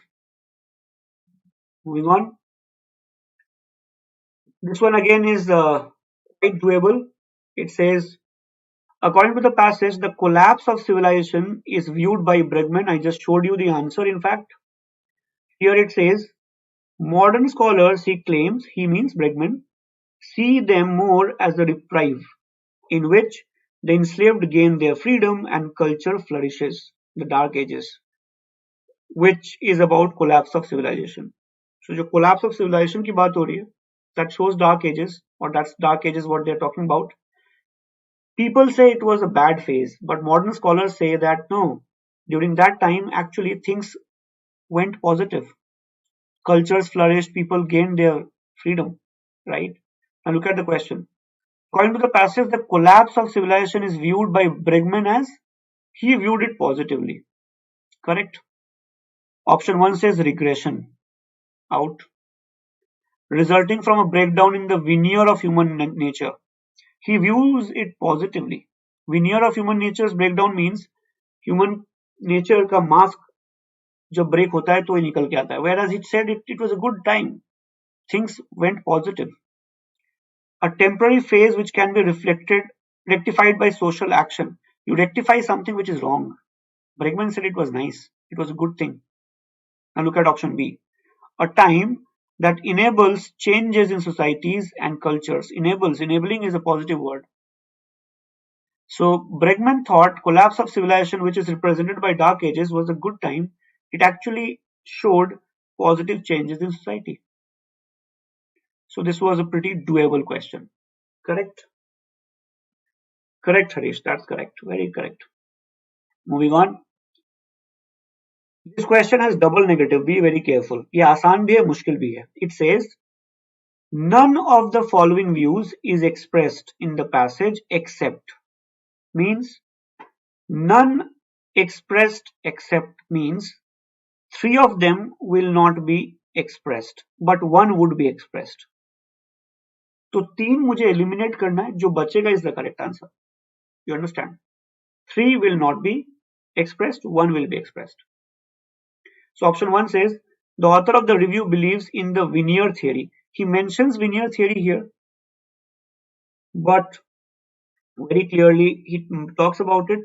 Moving on. This one again is quite doable. It says, according to the passage, the collapse of civilization is viewed by Bregman. I just showed you the answer, in fact. Here it says, modern scholars, he claims, he means Bregman, see them more as a reprieve, in which the enslaved gain their freedom and culture flourishes, the Dark Ages, which is about collapse of civilization. So जो collapse of civilization की बात हो रही है, that shows Dark Ages, or that's Dark Ages what they're talking about. People say it was a bad phase, but modern scholars say that no, during that time actually things went positive. Cultures flourished, people gained their freedom, right? Now look at the question. According to the passage, the collapse of civilization is viewed by Bregman as he viewed it positively. Correct? Option 1 says regression. Out. Resulting from a breakdown in the veneer of human nature. He views it positively. Veneer of human nature's breakdown means human nature का mask जब break होता है तो ये निकल के आता है. Whereas it said it was a good time. Things went positive. A temporary phase which can be rectified by social action. You rectify something which is wrong. Bregman said it was nice. It was a good thing. Now look at option B. A time that enables changes in societies and cultures. Enabling is a positive word. So Bregman thought collapse of civilization, which is represented by dark ages, was a good time. It actually showed positive changes in society. So this was a pretty doable question. Correct? Correct, Harish. That's correct. Very correct. Moving on. This question has double negative. Be very careful. ये आसान भी है, मुश्किल भी है. It says, none of the following views is expressed in the passage except. Means, none expressed except means 3 of them will not be expressed, but 1 would be expressed. तो 3 मुझे eliminate करना है, जो बचेगा is the correct answer. You understand? 3 will not be expressed, 1 will be expressed. So option 1 says, the author of the review believes in the veneer theory. He mentions veneer theory here, but very clearly he talks about it,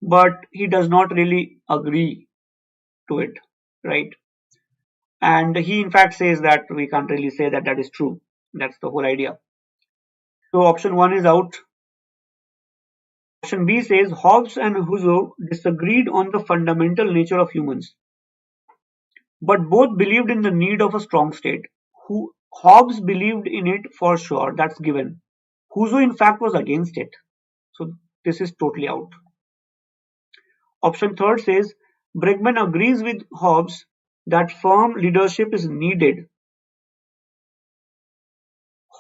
but he does not really agree to it, right? And he in fact says that we can't really say that that is true. That's the whole idea. So option 1 is out. Option B says Hobbes and Husserl disagreed on the fundamental nature of humans, but both believed in the need of a strong state. Hobbes believed in it for sure, that's given. Husserl in fact was against it. So this is totally out. Option 3 says Bregman agrees with Hobbes that firm leadership is needed.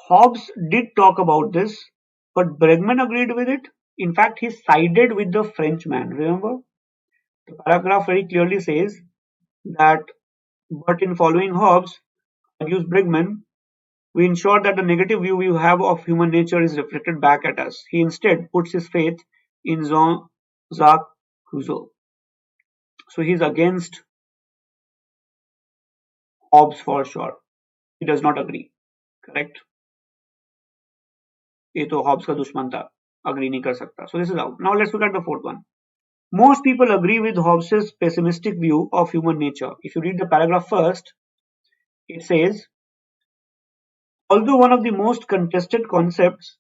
Hobbes did talk about this, but Bregman agreed with it. In fact, he sided with the Frenchman. Remember? The paragraph very clearly says that, but in following Hobbes, argues Bregman, we ensure that the negative view we have of human nature is reflected back at us. He instead puts his faith in Jean-Jacques Rousseau. So he's against Hobbes for sure. He does not agree. Correct? ये तो Hobbes का दुश्मन था. Agree नहीं कर सकता. So this is out. Now let's look at the fourth one. Most people agree with Hobbes' pessimistic view of human nature. If you read the paragraph first, it says, although one of the most contested concepts,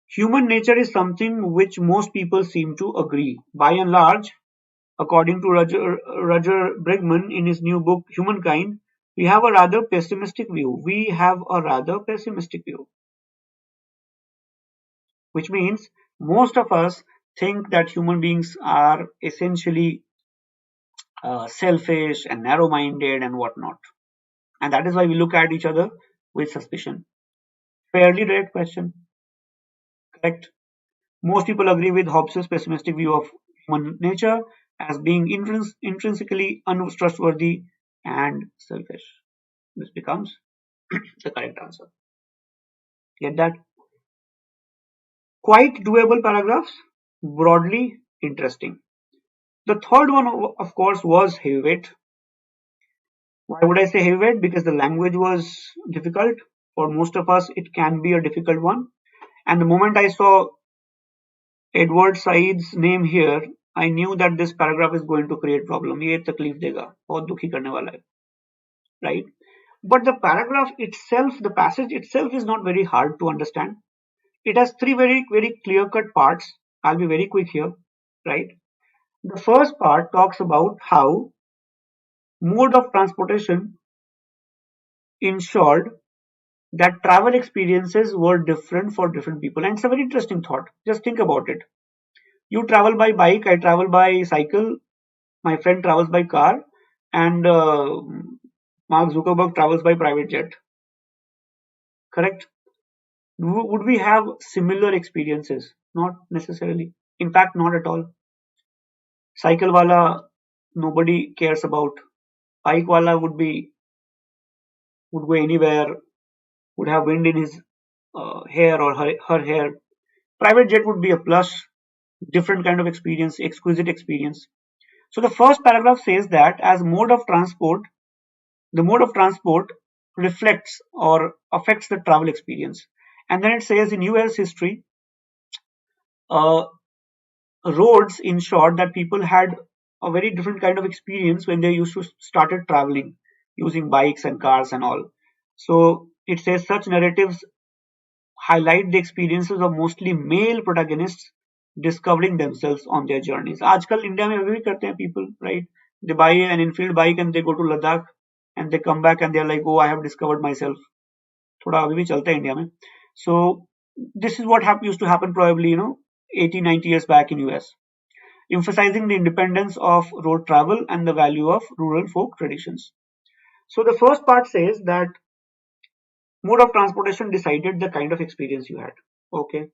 human nature is something which most people seem to agree. By and large, according to Roger Bregman in his new book, Humankind, we have a rather pessimistic view. Which means most of us think that human beings are essentially selfish and narrow-minded and whatnot. And that is why we look at each other with suspicion. Fairly direct question. Correct? Most people agree with Hobbes' pessimistic view of human nature as being intrinsically untrustworthy and selfish. This becomes the correct answer. Get that? Quite doable paragraphs, broadly interesting. The third one, of course, was heavyweight. Why would I say heavyweight? Because the language was difficult. For most of us, it can be a difficult one. And the moment I saw Edward Said's name here, I knew that this paragraph is going to create problem. ये तकलीफ देगा, बहुत दुखी करने वाला है, right? But the paragraph itself, the passage itself is not very hard to understand. It has 3 very, very clear-cut parts. I'll be very quick here, right? The first part talks about how mode of transportation ensured that travel experiences were different for different people. And it's a very interesting thought. Just think about it. You travel by bike, I travel by cycle, my friend travels by car, and Mark Zuckerberg travels by private jet. Correct? Would we have similar experiences? Not necessarily. In fact, not at all. Cycle wala, nobody cares about. Bike wala would go anywhere, would have wind in his hair or her hair. Private jet would be a plus, different kind of experience, exquisite experience. So the first paragraph says that as mode of transport, the mode of transport reflects or affects the travel experience. And then it says in US history, uh, roads in short that people had a very different kind of experience when they used to started traveling using bikes and cars and all. So it says such narratives highlight the experiences of mostly male protagonists discovering themselves on their journeys. आजकल India में अभी भी करते हैं people, right? They buy an Enfield bike and they go to Ladakh and they come back and they're like, oh, I have discovered myself. थोड़ा अभी भी चलता है इंडिया में. So this is what used to happen probably 80, 90 years back in US, emphasizing the independence of road travel and the value of rural folk traditions. So the first part says that mode of transportation decided the kind of experience you had. Okay.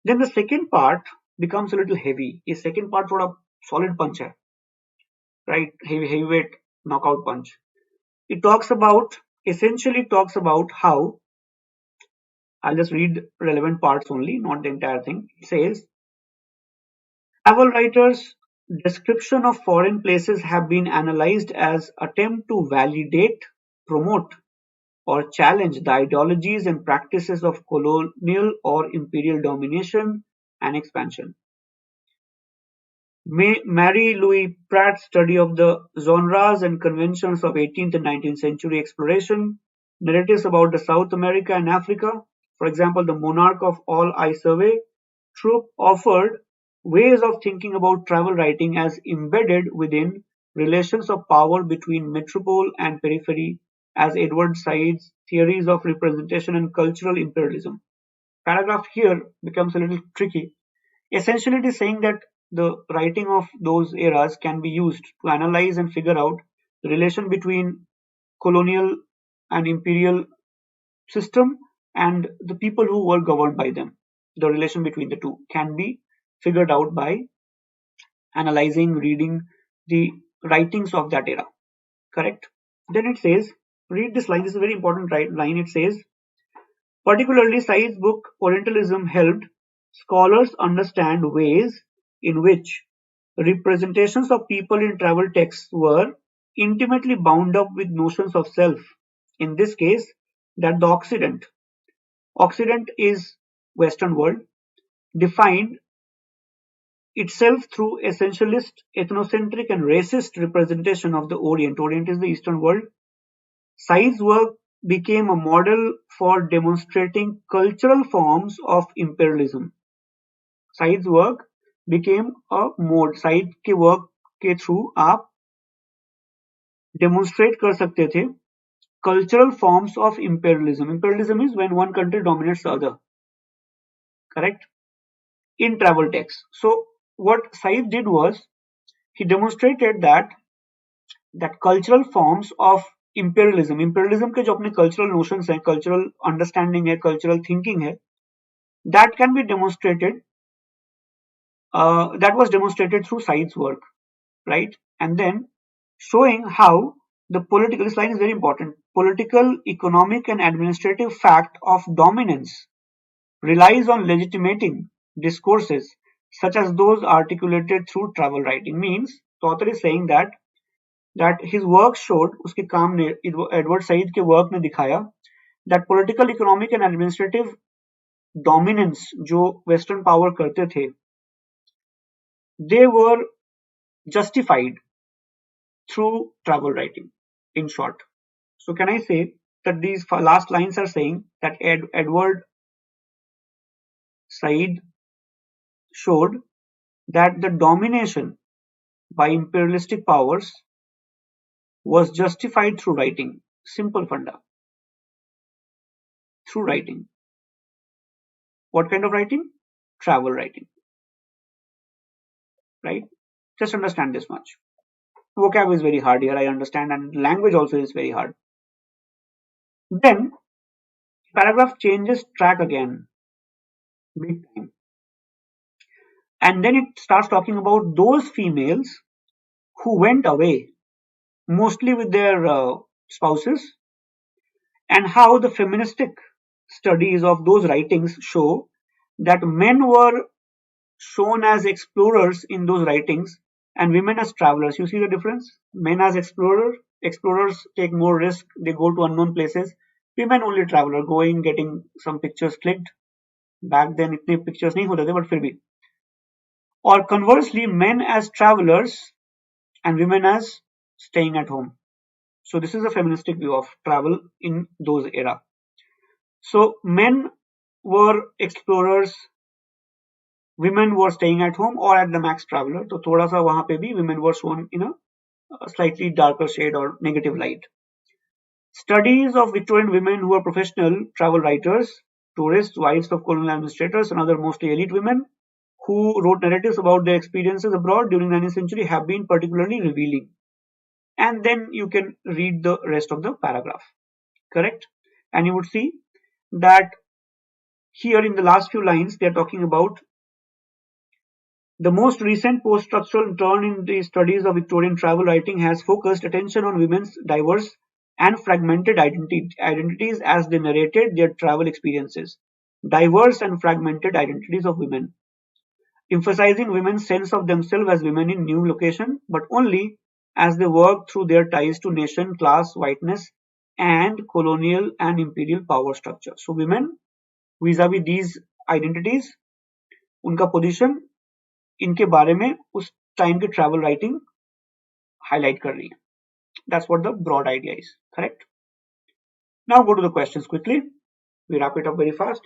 Then the second part becomes a little heavy. A second part sort of solid punch hai, right? Heavyweight knockout punch. It essentially talks about how, I'll just read relevant parts only, not the entire thing. It says, travel writers' description of foreign places have been analyzed as attempt to validate, promote, or challenge the ideologies and practices of colonial or imperial domination and expansion. Marie-Louise Pratt's study of the genres and conventions of 18th and 19th century exploration, narratives about the South America and Africa, for example, the monarch of all I survey, Troop offered ways of thinking about travel writing as embedded within relations of power between metropole and periphery, as Edward Said's theories of representation and cultural imperialism. Paragraph here becomes a little tricky. Essentially, it is saying that the writing of those eras can be used to analyze and figure out the relation between colonial and imperial system and the people who were governed by them. The relation between the two can be figured out by analyzing, reading the writings of that era. Correct? Then it says, read this line, this is a very important line. It says, particularly Said's book Orientalism helped scholars understand ways in which representations of people in travel texts were intimately bound up with notions of self. In this case, that the Occident is Western world, defined itself through essentialist, ethnocentric and racist representation of the Orient. Orient is the Eastern world. Said's work became a model for demonstrating cultural forms of imperialism. Said's work became a mode. Side के work के through आप demonstrate कर सकते थे cultural forms of imperialism. Imperialism is when one country dominates the other. Correct? In travel texts. So what Said did was he demonstrated that cultural forms of imperialism के जो अपने cultural notions हैं, cultural understanding है, cultural thinking है, that can be demonstrated. That was demonstrated through Said's work, right? And then showing how the political, this line is very important, political, economic and administrative fact of dominance relies on legitimating discourses such as those articulated through travel writing. Means the author is saying that his work showed, उसके काम ने, Edward Said के work ने दिखाया that political, economic and administrative dominance जो western power करते थे, they were justified through travel writing, in short. So can I say that these last lines are saying that Edward Said showed that the domination by imperialistic powers was justified through writing. Simple funda. Through writing. What kind of writing? Travel writing. Right? Just understand this much. Vocab is very hard here, I understand, and language also is very hard. Then paragraph changes track again, big time. And then it starts talking about those females who went away, mostly with their spouses, and how the feministic studies of those writings show that men were shown as explorers in those writings and women as travelers. You see the difference? Men as explorers take more risk, they go to unknown places. Women only traveler, going, getting some pictures clicked. Back then इतने pictures नहीं होते थे, but फिर भी. Or conversely, men as travelers and women as staying at home. So this is a feministic view of travel in those era. So men were explorers, women were staying at home or at the max traveler. तो थोड़ा सा वहां पे भी women were shown in a slightly darker shade or negative light. Studies of Victorian women who were professional travel writers, tourists, wives of colonial administrators, and other mostly elite women who wrote narratives about their experiences abroad during the 19th century have been particularly revealing. And then you can read the rest of the paragraph, correct? And you would see that here in the last few lines they are talking about the most recent post-structural turn in the studies of Victorian travel writing has focused attention on women's diverse and fragmented identities as they narrated their travel experiences. Diverse and fragmented identities of women, emphasizing women's sense of themselves as women in new location, but only as they work through their ties to nation, class, whiteness, and colonial and imperial power structure. So women vis-a-vis these identities, उनका position, इनके बारे में उस time की travel writing highlight कर रही है. That's what the broad idea is, correct? Now go to the questions quickly. We wrap it up very fast.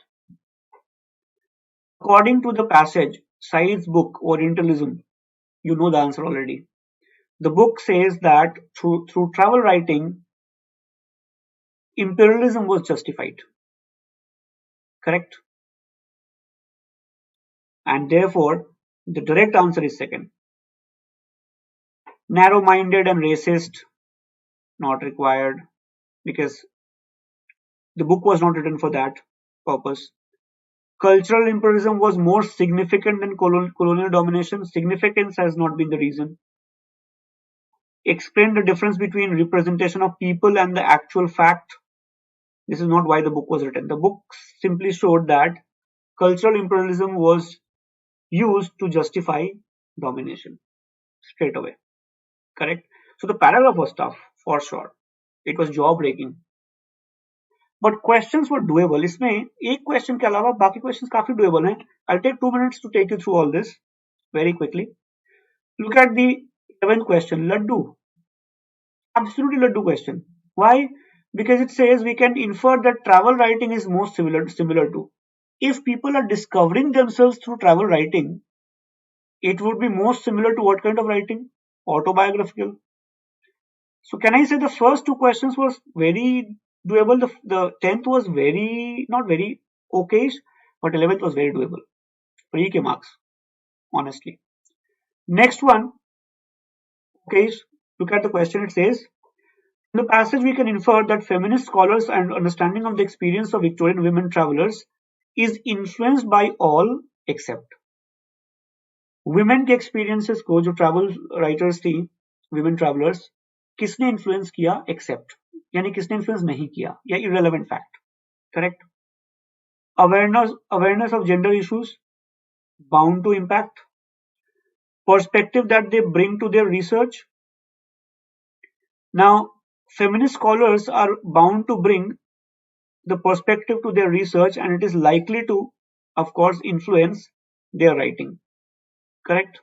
According to the passage, Said's book Orientalism, you know the answer already. The book says that through travel writing, imperialism was justified, correct? And therefore, the direct answer is second. Narrow-minded and racist, not required, because the book was not written for that purpose. Cultural imperialism was more significant than colonial domination. Significance has not been the reason. Explain the difference between representation of people and the actual fact. This is not why the book was written. The book simply showed that cultural imperialism was used to justify domination straight away, correct? So the paragraph was tough for sure. It was jaw breaking. But questions were doable. इसमें एक question के अलावा बाकी questions काफी doable हैं. I'll take 2 minutes to take you through all this very quickly. Look at the 11th question, Laddu. Absolutely Laddu question. Why? Because it says we can infer that travel writing is most similar to. If people are discovering themselves through travel writing, it would be most similar to what kind of writing? Autobiographical. So can I say the first two questions was very doable? The 10th was not very okayish, but 11th was very doable. Free ke marks, honestly. Next one, okayish. Look at the question. It says, in the passage we can infer that feminist scholars and understanding of the experience of Victorian women travelers is influenced by all except. Women के experiences को जो travel writers थी, women travelers, किसने influence किया except, यानी किसने influence नहीं किया, या irrelevant fact, correct? Awareness of gender issues bound to impact. Perspective that they bring to their research. Now, feminist scholars are bound to bring the perspective to their research, and it is likely to, of course, influence their writing, correct?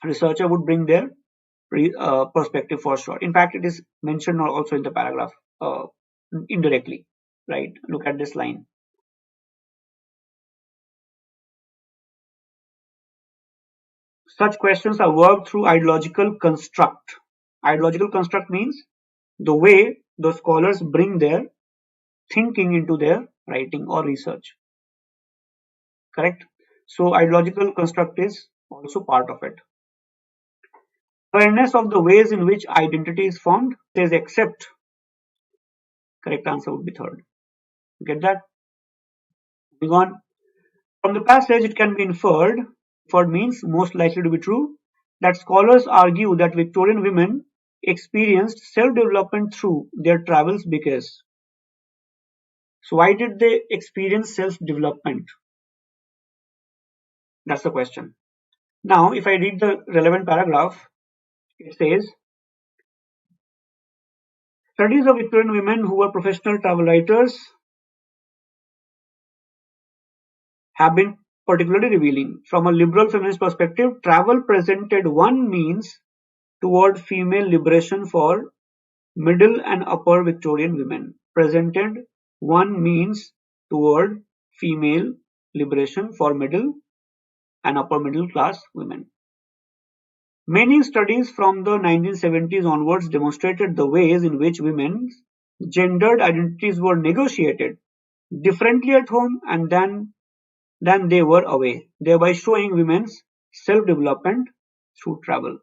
Researcher would bring their perspective for sure. In fact, it is mentioned also in the paragraph indirectly, right? Look at this line. Such questions are worked through ideological construct. Ideological construct means the way the scholars bring their thinking into their writing or research, correct? So ideological construct is also part of it. Awareness of the ways in which identity is formed. Says except. Correct answer would be third. Get that? Moving on. From the passage, it can be inferred. Inferred means most likely to be true. That scholars argue that Victorian women experienced self-development through their travels because. So why did they experience self-development? That's the question. Now, if I read the relevant paragraph, it says, studies of Victorian women who were professional travel writers have been particularly revealing. From a liberal feminist perspective, travel presented one means toward female liberation for middle and upper Victorian women. Presented one means toward female liberation for middle and upper middle class women. Many studies from the 1970s onwards demonstrated the ways in which women's gendered identities were negotiated differently at home and than they were away, thereby showing women's self-development through travel.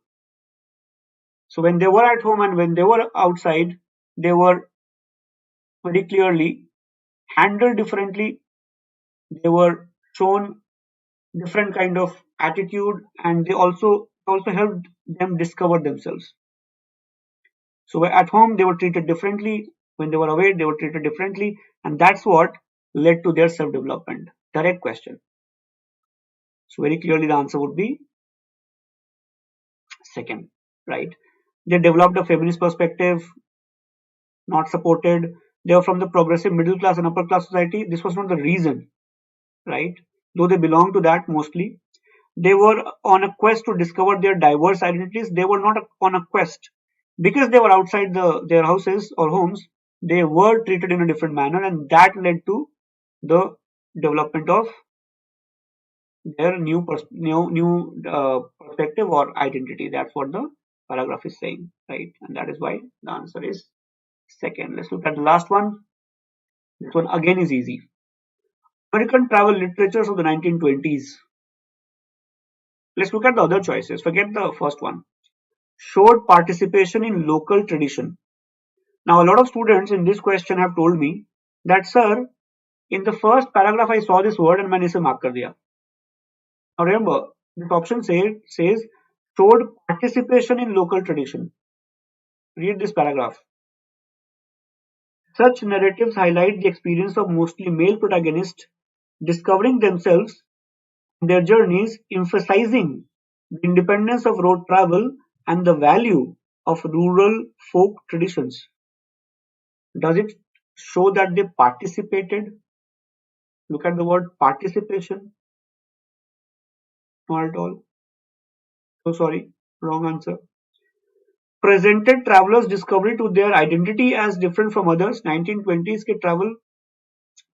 So when they were at home and when they were outside, they were very clearly handled differently. They were shown different kind of attitude, and they also helped them discover themselves. So at home they were treated differently, when they were away they were treated differently, and that's what led to their self-development. Direct question. So very clearly the answer would be second, right? They developed a feminist perspective, not supported. They were from the progressive middle class and upper class society. This was not the reason, right? Though they belong to that mostly. They were on a quest to discover their diverse identities. They were not on a quest. Because they were outside their houses or homes, they were treated in a different manner, and that led to the development of their new perspective or identity. That's what the paragraph is saying, right? And that is why the answer is second. Let's look at the last one. This one again is easy. American travel literatures of the 1920s. Let's look at the other choices. Forget the first one. Showed participation in local tradition. Now, a lot of students in this question have told me that, sir, in the first paragraph I saw this word and मैंने इसे mark कर दिया. Now remember, this option says showed participation in local tradition. Read this paragraph. Such narratives highlight the experience of mostly male protagonists discovering themselves and their journeys, emphasizing the independence of road travel and the value of rural folk traditions. Does it show that they participated? Look at the word participation. Not at all. So sorry, wrong answer. Presented travelers' discovery to their identity as different from others. 1920s के travel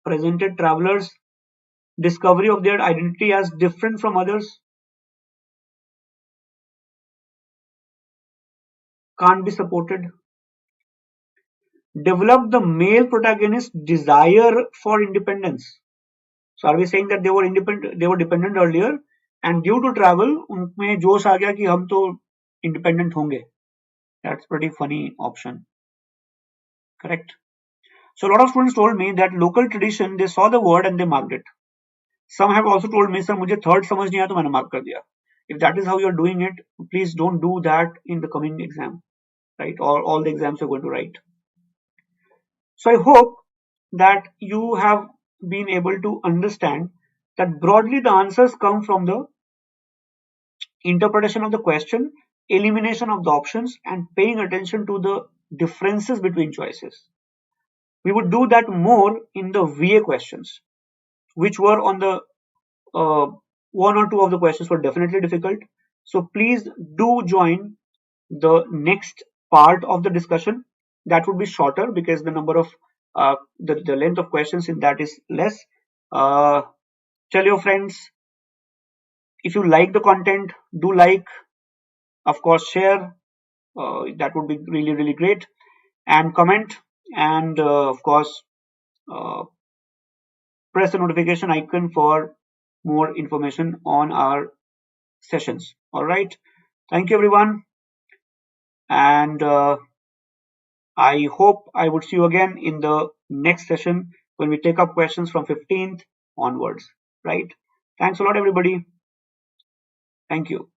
presented travelers' discovery of their identity as different from others. Can't be supported. Developed the male protagonist's desire for independence. So are we saying that they were independent? They were dependent earlier, and due to travel, उनमें जोश आ गया कि हम तो independent होंगे. That's pretty funny option. Correct. So a lot of students told me that local tradition, they saw the word and they marked it. Some have also told me, sir, मुझे third समझ नहीं आया तो मैंने mark कर दिया. If that is how you are doing it, please don't do that in the coming exam, right? Or all the exams you're going to write. So I hope that you have been able to understand that broadly the answers come from the interpretation of the question, elimination of the options, and paying attention to the differences between choices. We would do that more in the VA questions, which were on the one or two of the questions were definitely difficult. So please do join the next part of the discussion. That would be shorter because the number of the length of questions in that is less. Tell your friends. If you like the content, do like, of course, share. That would be really, really great. And comment, and of course, press the notification icon for more information on our sessions. All right. Thank you, everyone. and I hope I would see you again in the next session when we take up questions from 15th onwards, right? Thanks a lot, everybody. Thank you.